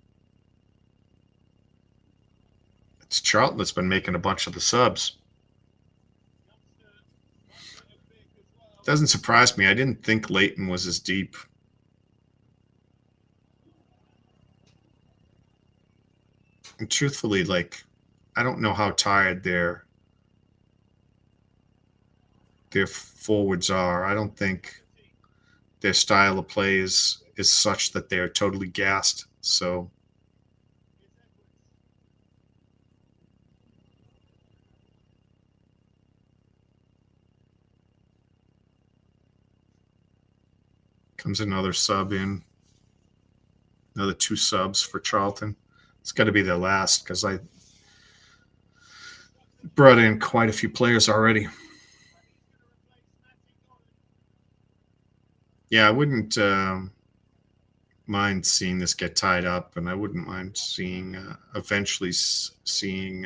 A: It's Charlton that's been making a bunch of the subs. Doesn't surprise me. I didn't think Leyton was as deep. And truthfully, I don't know how tired their forwards are. I don't think their style of play is such that they're totally gassed. So comes another sub in. Another 2 subs for Charlton. It's got to be their last because I brought in quite a few players already. Yeah, I wouldn't mind seeing this get tied up, and I wouldn't mind seeing eventually seeing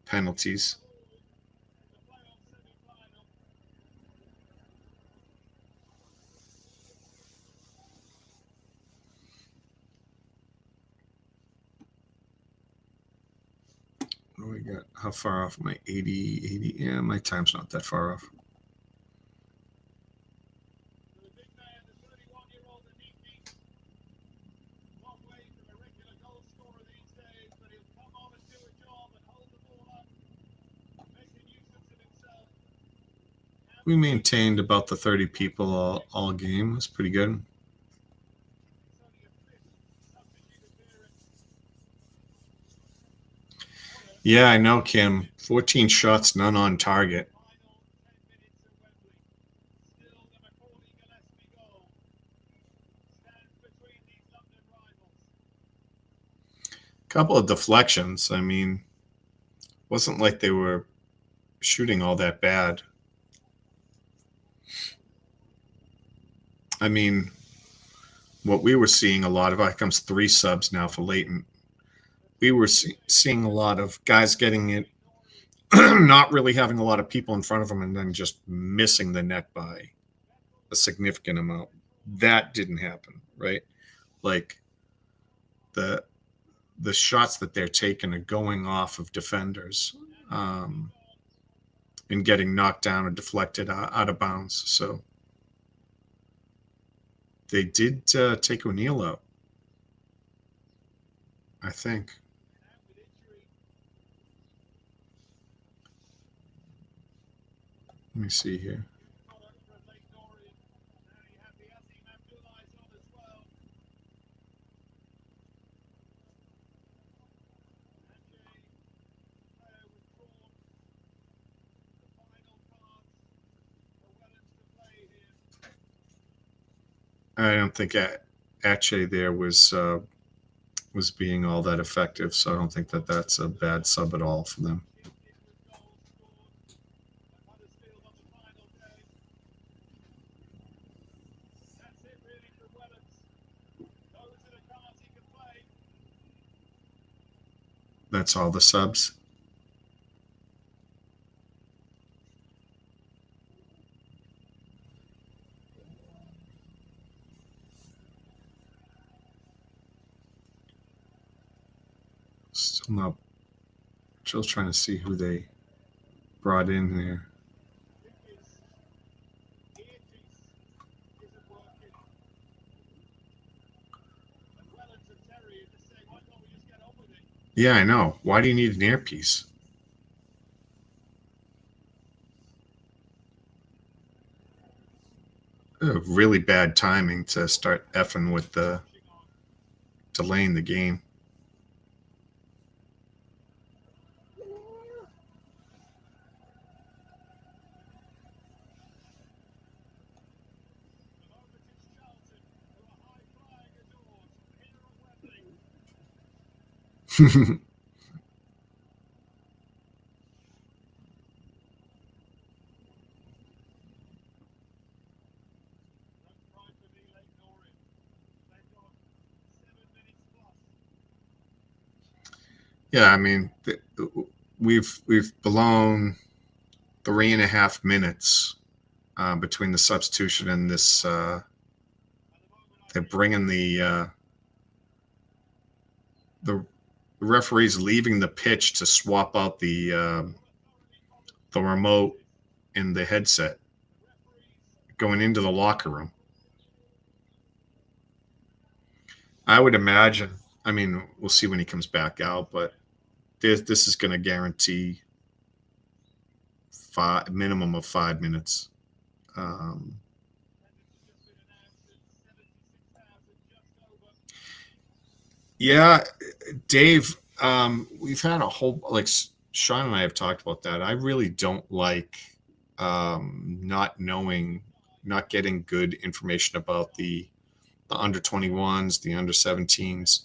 A: penalties. What do we got? How far off am I? 80? Yeah, my time's not that far off. We maintained about the 30 people all game. That's pretty good. Yeah, I know, Kim. 14 shots, none on target. Couple of deflections. I mean, wasn't like they were shooting all that bad. I mean, what we were seeing a lot of, I comes 3 subs now for Leyton. We were seeing a lot of guys getting it, not really having a lot of people in front of them, and then just missing the net by a significant amount. That didn't happen, right? Like the shots that they're taking are going off of defenders and getting knocked down or deflected out of bounds. So they did take O'Neill out, I think. Let me see here. I don't think Ache there was being all that effective, so I don't think that that's a bad sub at all for them. That's all the subs. Still not. Still trying to see who they brought in there. Yeah, I know. Why do you need an earpiece? Really bad timing to start effing with the delaying the game. Yeah, I mean, we've blown 3.5 minutes between the substitution and this. They're bringing the referees leaving the pitch to swap out the remote in the headset, going into the locker room. I would imagine. I mean, we'll see when he comes back out, but this is going to guarantee minimum of 5 minutes. Yeah, Dave, we've had a whole, like Sean and I have talked about that. I really don't like not knowing, not getting good information about the under 21s, the under 17s.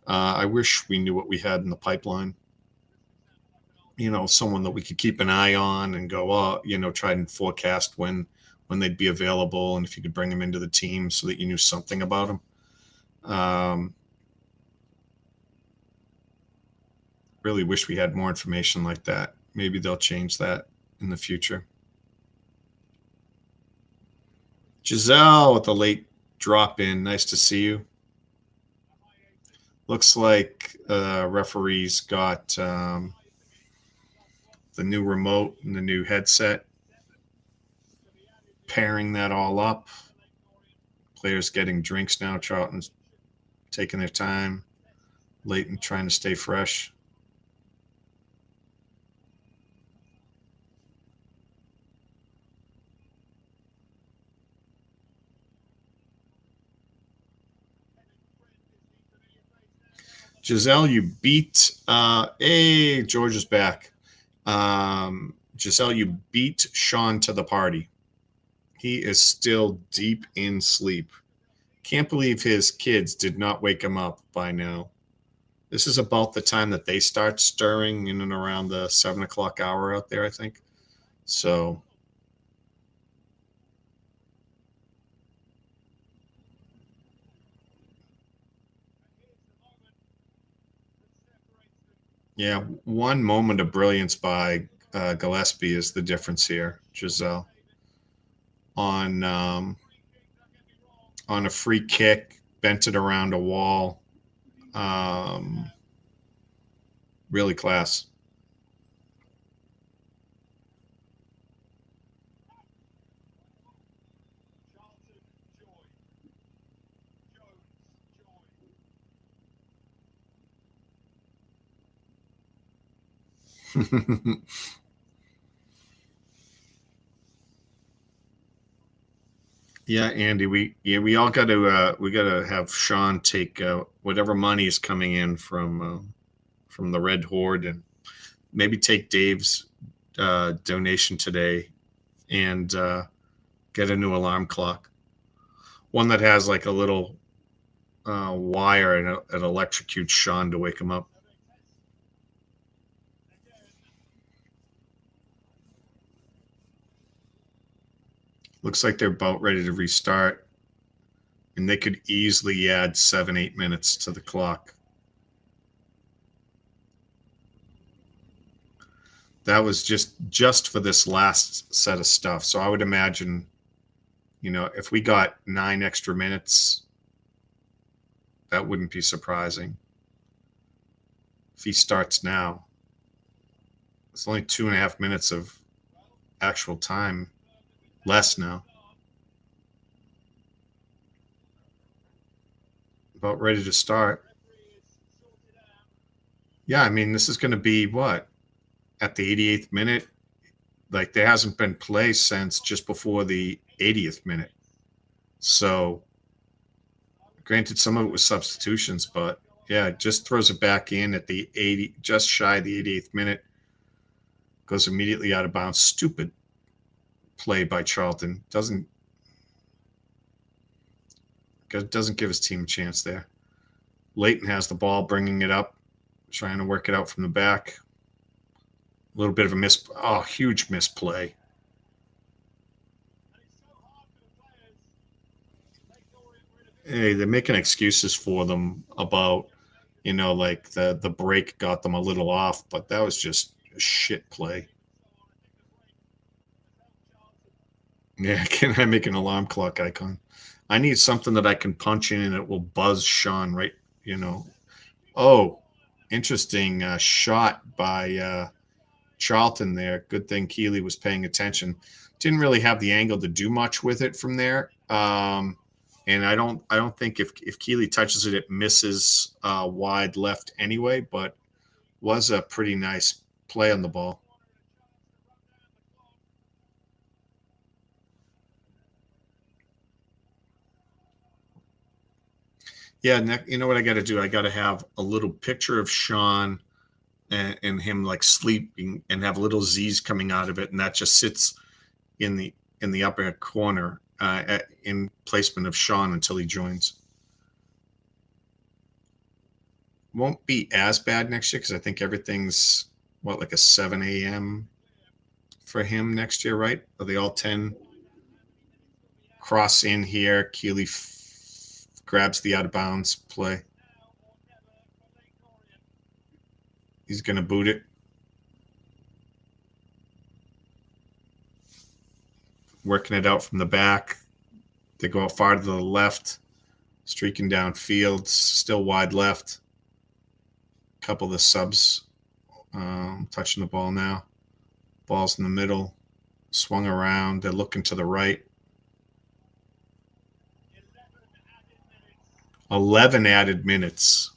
A: I wish we knew what we had in the pipeline. Someone that we could keep an eye on and go, try and forecast when they'd be available, and if you could bring them into the team so that you knew something about them. Really wish we had more information like that. Maybe they'll change that in the future. Giselle with the late drop in. Nice to see you. Looks like referees got the new remote and the new headset, pairing that all up. Players getting drinks now. Charlton's taking their time. Leyton trying to stay fresh. Giselle, you beat. Hey, George is back. Giselle, you beat Sean to the party. He is still deep in sleep. Can't believe his kids did not wake him up by now. This is about the time that they start stirring in and around the 7 o'clock hour out there, I think. So, yeah, one moment of brilliance by Gillespie is the difference here, Giselle. On a free kick, bent it around a wall. Really class. Yeah, Andy, we all got to have Sean take whatever money is coming in from the Red Horde, and maybe take Dave's donation today and get a new alarm clock, one that has like a little wire and it electrocutes Sean to wake him up. Looks like they're about ready to restart, and they could easily add 7-8 minutes to the clock. That was just for this last set of stuff. So I would imagine, if we got 9 extra minutes, that wouldn't be surprising. If he starts now, it's only 2.5 minutes of actual time, less now. About ready to start. Yeah, I mean, this is going to be what? At the 88th minute? Like, there hasn't been play since just before the 80th minute. So, granted, some of it was substitutions, but yeah, it just throws it back in at the 80, just shy of the 88th minute. Goes immediately out of bounds. Stupid play by Charlton. Doesn't give his team a chance there. Leyton has the ball, bringing it up, trying to work it out from the back. A little bit of a huge misplay. Hey, they're making excuses for them about, like the break got them a little off, but that was just a shit play. Yeah, can I make an alarm clock icon? I need something that I can punch in and it will buzz Sean, right? Oh, interesting shot by Charlton there. Good thing Keeley was paying attention. Didn't really have the angle to do much with it from there. And I don't think if Keeley touches it, it misses wide left anyway, but was a pretty nice play on the ball. Yeah, you know what I got to do? I got to have a little picture of Sean and him like sleeping, and have little Z's coming out of it, and that just sits in the upper corner in placement of Sean until he joins. Won't be as bad next year because I think everything's like a 7 a.m. for him next year, right? Are they all 10? Cross in here. Keeley grabs the out of bounds play. He's going to boot it. Working it out from the back. They go out far to the left. Streaking downfield. Still wide left. A couple of the subs touching the ball now. Ball's in the middle. Swung around. They're looking to the right. 11 added minutes.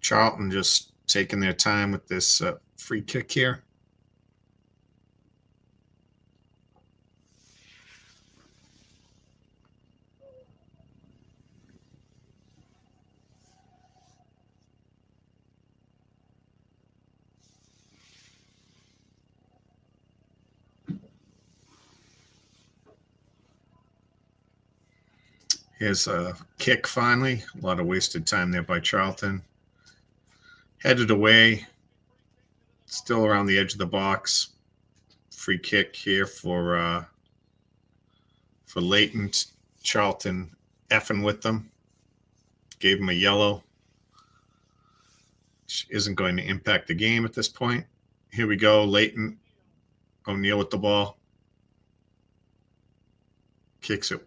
A: Charlton just taking their time with this free kick here. Here's a kick finally. A lot of wasted time there by Charlton. Headed away. Still around the edge of the box. Free kick here for Leyton. Charlton effing with them. Gave him a yellow. Which isn't going to impact the game at this point. Here we go. Leyton. O'Neal with the ball. Kicks it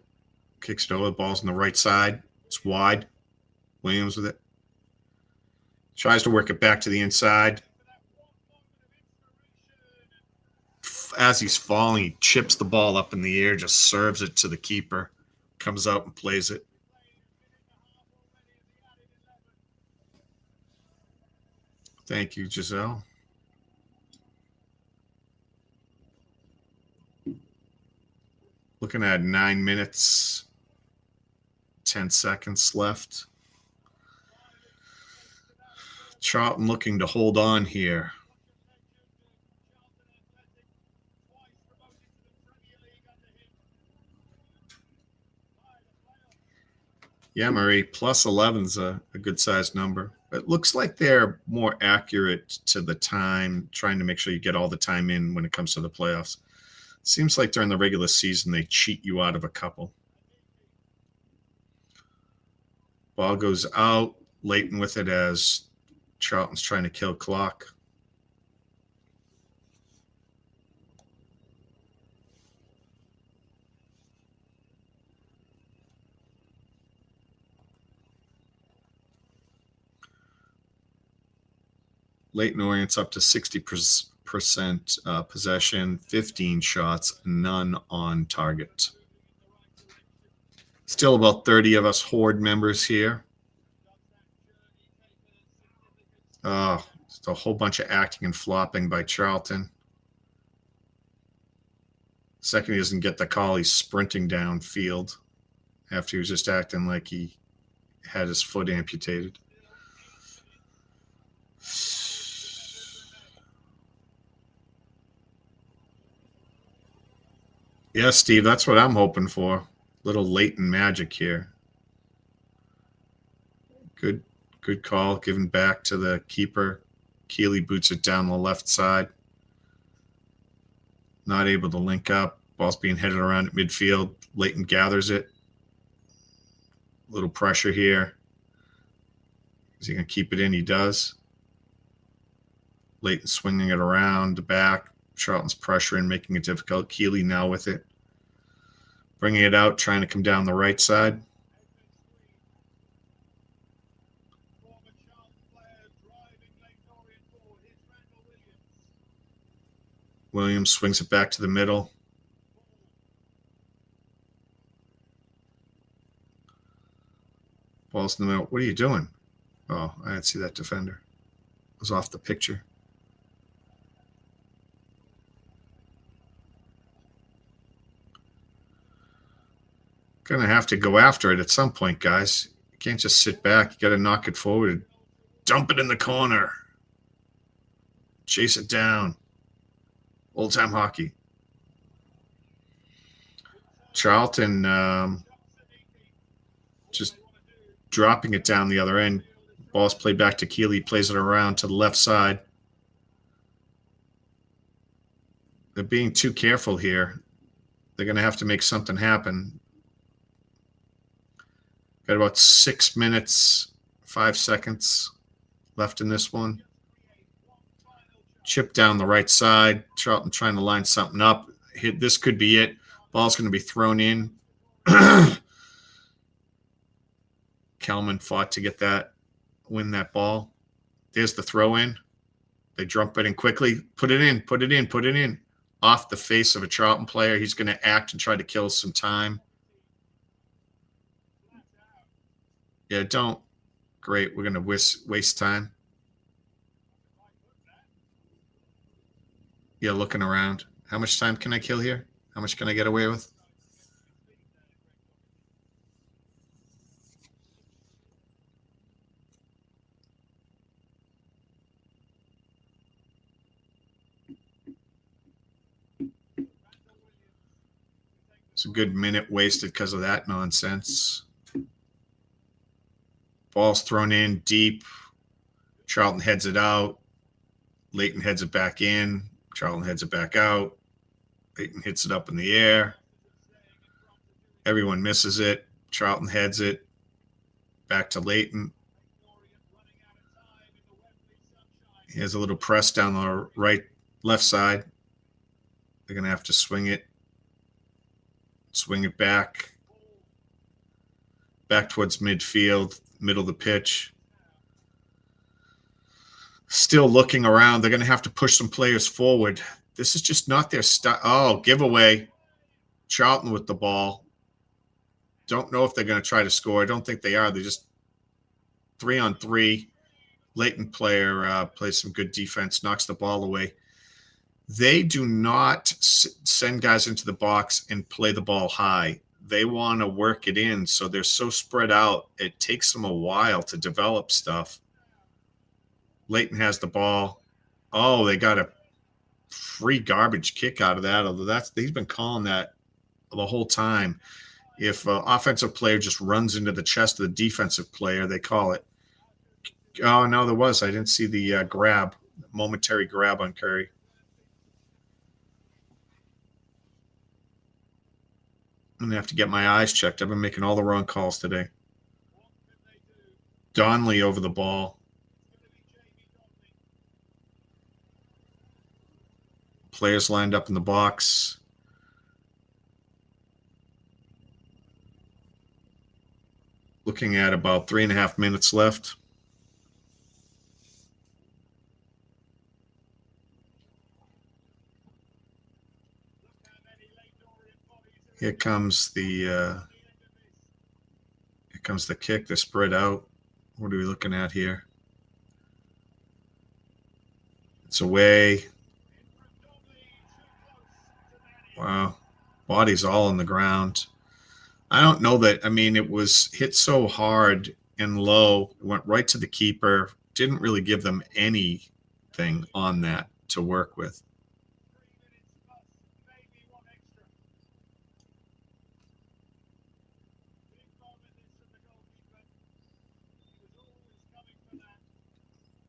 A: over. The ball's on the right side. It's wide. Williams with it. Tries to work it back to the inside. As he's falling, he chips the ball up in the air, just serves it to the keeper. Comes out and plays it. Thank you, Giselle. Looking at 9 minutes, 10 seconds left. Charlton looking to hold on here. Yeah, Murray, plus 11's a good-sized number. But looks like they're more accurate to the time, trying to make sure you get all the time in when it comes to the playoffs. Seems like during the regular season, they cheat you out of a couple. Ball goes out. Leyton with it as Charlton's trying to kill clock. Leyton Orient's up to 60% possession, 15 shots, none on target. Still about 30 of us Horde members here. It's a whole bunch of acting and flopping by Charlton. Second, he doesn't get the call. He's sprinting downfield after he was just acting like he had his foot amputated. Yeah, Steve, that's what I'm hoping for. Little Leyton magic here. Good call. Given back to the keeper. Keeley boots it down the left side. Not able to link up. Ball's being headed around at midfield. Leyton gathers it. Little pressure here. Is he going to keep it in? He does. Leyton swinging it around the back. Charlton's pressuring, making it difficult. Keeley now with it. Bringing it out, trying to come down the right side. Williams swings it back to the middle. Ball's in the middle. What are you doing? Oh, I didn't see that defender. It was off the picture. Going to have to go after it at some point, guys. You can't just sit back. You got to knock it forward. Dump it in the corner. Chase it down. Old-time hockey. Charlton just dropping it down the other end. Ball's played back to Keeley. Plays it around to the left side. They're being too careful here. They're going to have to make something happen. Got about 6 minutes, 5 seconds left in this one. Chip down the right side. Charlton trying to line something up. This could be it. Ball's going to be thrown in. Kelman fought to get that, win that ball. There's the throw in. They jump it in quickly. Put it in, put it in, put it in. Off the face of a Charlton player. He's going to act and try to kill some time. Yeah, don't. Great. We're going to waste time. Yeah, looking around. How much time can I kill here? How much can I get away with? It's a good minute wasted because of that nonsense. Ball's thrown in deep. Charlton heads it out. Leyton heads it back in. Charlton heads it back out. Leyton hits it up in the air. Everyone misses it. Charlton heads it back to Leyton. He has a little press down the left side. They're going to have to swing it back towards midfield, middle of the pitch. Still looking around. They're going to have to push some players forward. This is just not their style. Oh, giveaway. Charlton with the ball. Don't know if they're going to try to score. I don't think they are. They're just 3-on-3. Leyton player plays some good defense, knocks the ball away. They do not send guys into the box and play the ball high. They want to work it in, so they're so spread out. It takes them a while to develop stuff. Leyton has the ball. Oh, they got a free garbage kick out of that, although he's been calling that the whole time. If an offensive player just runs into the chest of the defensive player, they call it. Oh, no, there was. I didn't see the momentary grab on Curry. I'm going to have to get my eyes checked. I've been making all the wrong calls today. Donnelly over the ball. Players lined up in the box. Looking at about 3.5 minutes left. Here comes the kick. They're spread out. What are we looking at here? It's away. Wow. Body's all on the ground. I don't know that. I mean, it was hit so hard and low. It went right to the keeper. Didn't really give them anything on that to work with.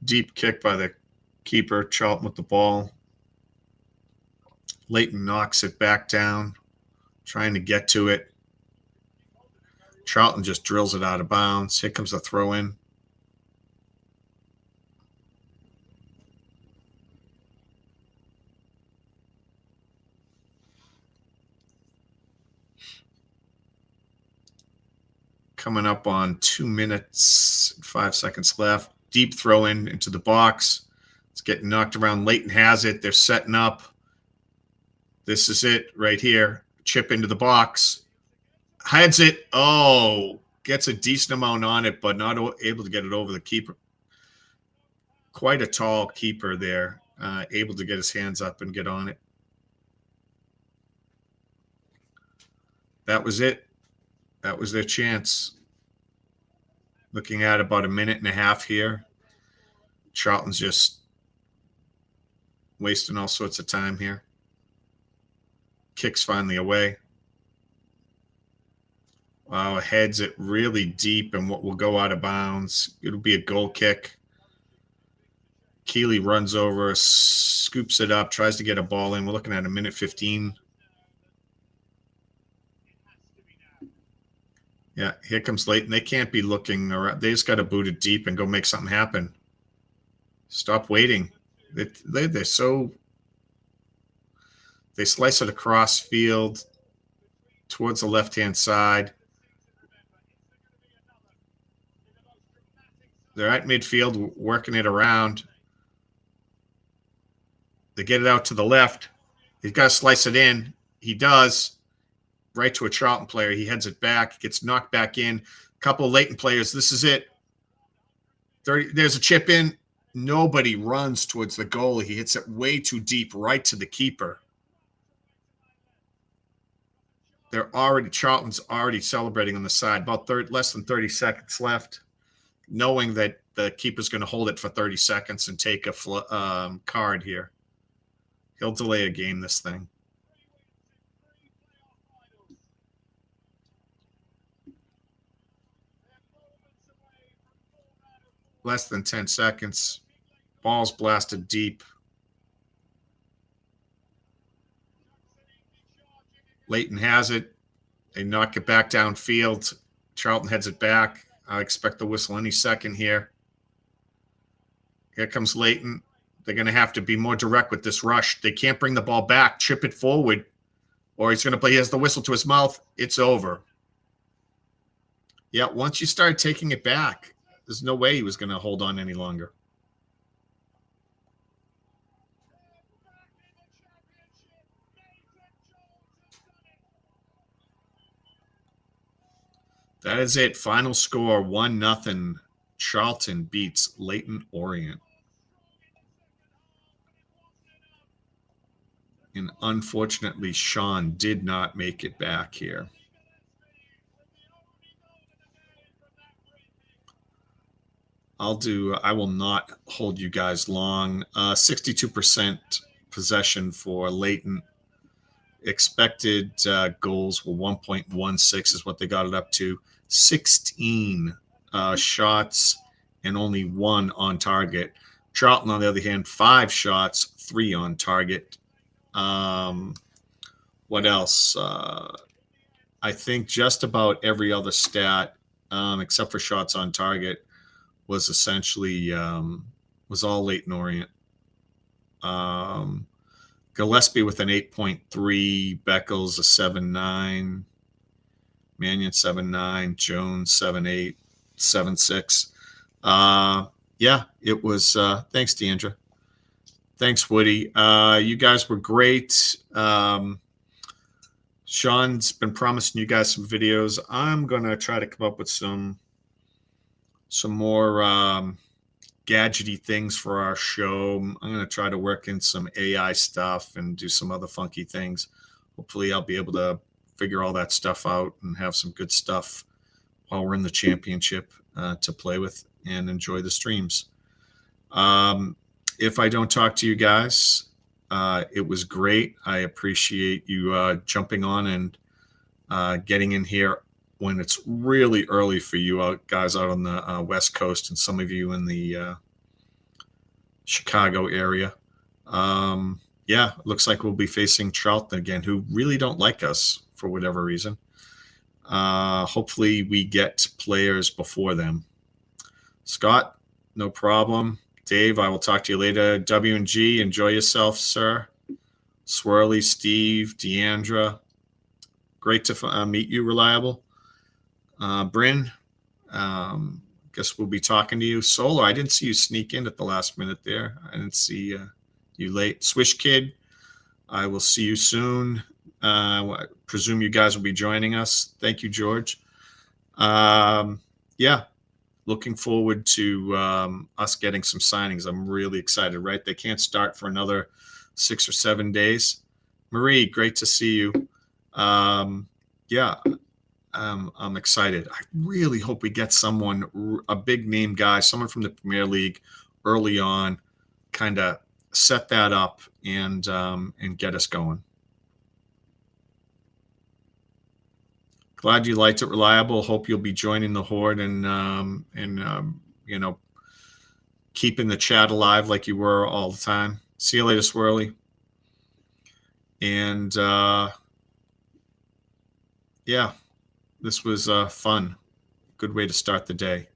A: Deep kick by the keeper. Charlton with the ball. Leyton knocks it back down, trying to get to it. Charlton just drills it out of bounds. Here comes the throw in. Coming up on 2 minutes, 5 seconds left. Deep throw in into the box. It's getting knocked around. Leyton has it. They're setting up. This is it right here. Chip into the box. Heads it. Oh, gets a decent amount on it, but not able to get it over the keeper. Quite a tall keeper there. Able to get his hands up and get on it. That was it. That was their chance. Looking at about 1.5 minutes here. Charlton's just wasting all sorts of time here. Kick's finally away. Wow, heads it really deep and what will go out of bounds. It'll be a goal kick. Keeley runs over, scoops it up, tries to get a ball in. We're looking at 1:15. Yeah, here comes Leyton. They can't be looking around. They just got to boot it deep and go make something happen. Stop waiting. They're so... They slice it across field towards the left-hand side. They're at midfield working it around. They get it out to the left. He's got to slice it in. He does. Right to a Charlton player. He heads it back. Gets knocked back in. A couple of Leyton players. This is it. 30. There's a chip in. Nobody runs towards the goal. He hits it way too deep right to the keeper. Charlton's already celebrating on the side. About less than 30 seconds left. Knowing that the keeper's going to hold it for 30 seconds and take a card here. He'll delay a game, this thing. Less than 10 seconds. Ball's blasted deep. Leyton has it. They knock it back downfield. Charlton heads it back. I expect the whistle any second here. Here comes Leyton. They're going to have to be more direct with this rush. They can't bring the ball back, chip it forward, or he's going to play. He has the whistle to his mouth. It's over. Yeah, once you start taking it back, there's no way he was going to hold on any longer. That is it. Final score, 1-0. Charlton beats Leyton Orient. And unfortunately, Sean did not make it back here. I will not hold you guys long. 62% possession for Leyton. Expected goals were 1.16 is what they got it up to. 16 shots, and only 1 on target. Charlton, on the other hand, 5 shots, 3 on target. What else? I think just about every other stat, except for shots on target, was essentially was all Leyton Orient. Gillespie with an 8.3, Beckles a 7.9, Mannion 7.9, Jones 7.8, 7.6. Yeah, it was. Thanks, Deandra. Thanks, Woody. You guys were great. Sean's been promising you guys some videos. I'm gonna try to come up with some more gadgety things for our show. I'm gonna try to work in some AI stuff and do some other funky things. Hopefully, I'll be able to figure all that stuff out and have some good stuff while we're in the championship to play with and enjoy the streams. If I don't talk to you guys, it was great. I appreciate you jumping on and getting in here when it's really early for you guys out on the West Coast and some of you in the Chicago area. Yeah, it looks like we'll be facing Charlton again, who really don't like us for whatever reason. Hopefully we get players before them. Scott, no problem. Dave, I will talk to you later. W&G, enjoy yourself, sir. Swirly, Steve, Deandra, great to meet you, Reliable. Bryn, guess we'll be talking to you. Solar, I didn't see you sneak in at the last minute there. I didn't see you late. Swish Kid, I will see you soon. I presume you guys will be joining us. Thank you, George. Yeah, looking forward to us getting some signings. I'm really excited, right? They can't start for another 6 or 7 days. Marie, great to see you. Yeah, I'm excited. I really hope we get someone, a big name guy, someone from the Premier League early on, kind of set that up and get us going. Glad you liked it, Reliable. Hope you'll be joining the horde and you know, keeping the chat alive like you were all the time. See you later, Swirly. And yeah, this was fun. Good way to start the day.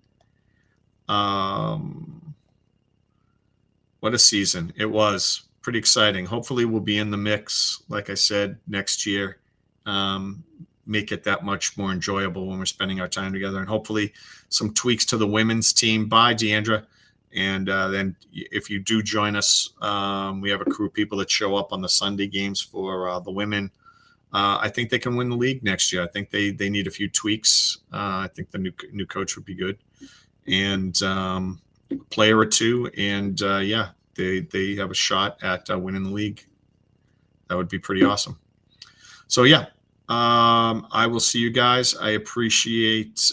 A: What a season. It was pretty exciting. Hopefully we'll be in the mix, like I said, next year. Make it that much more enjoyable when we're spending our time together, and hopefully some tweaks to the women's team. Bye, Deandra. And then if you do join us, we have a crew of people that show up on the Sunday games for the women. I think they can win the league next year. I think they need a few tweaks. I think the new coach would be good, and player or two. And yeah, they have a shot at winning the league. That would be pretty awesome. So yeah. I will see you guys. I appreciate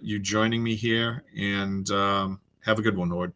A: you joining me here, and have a good one, Lord.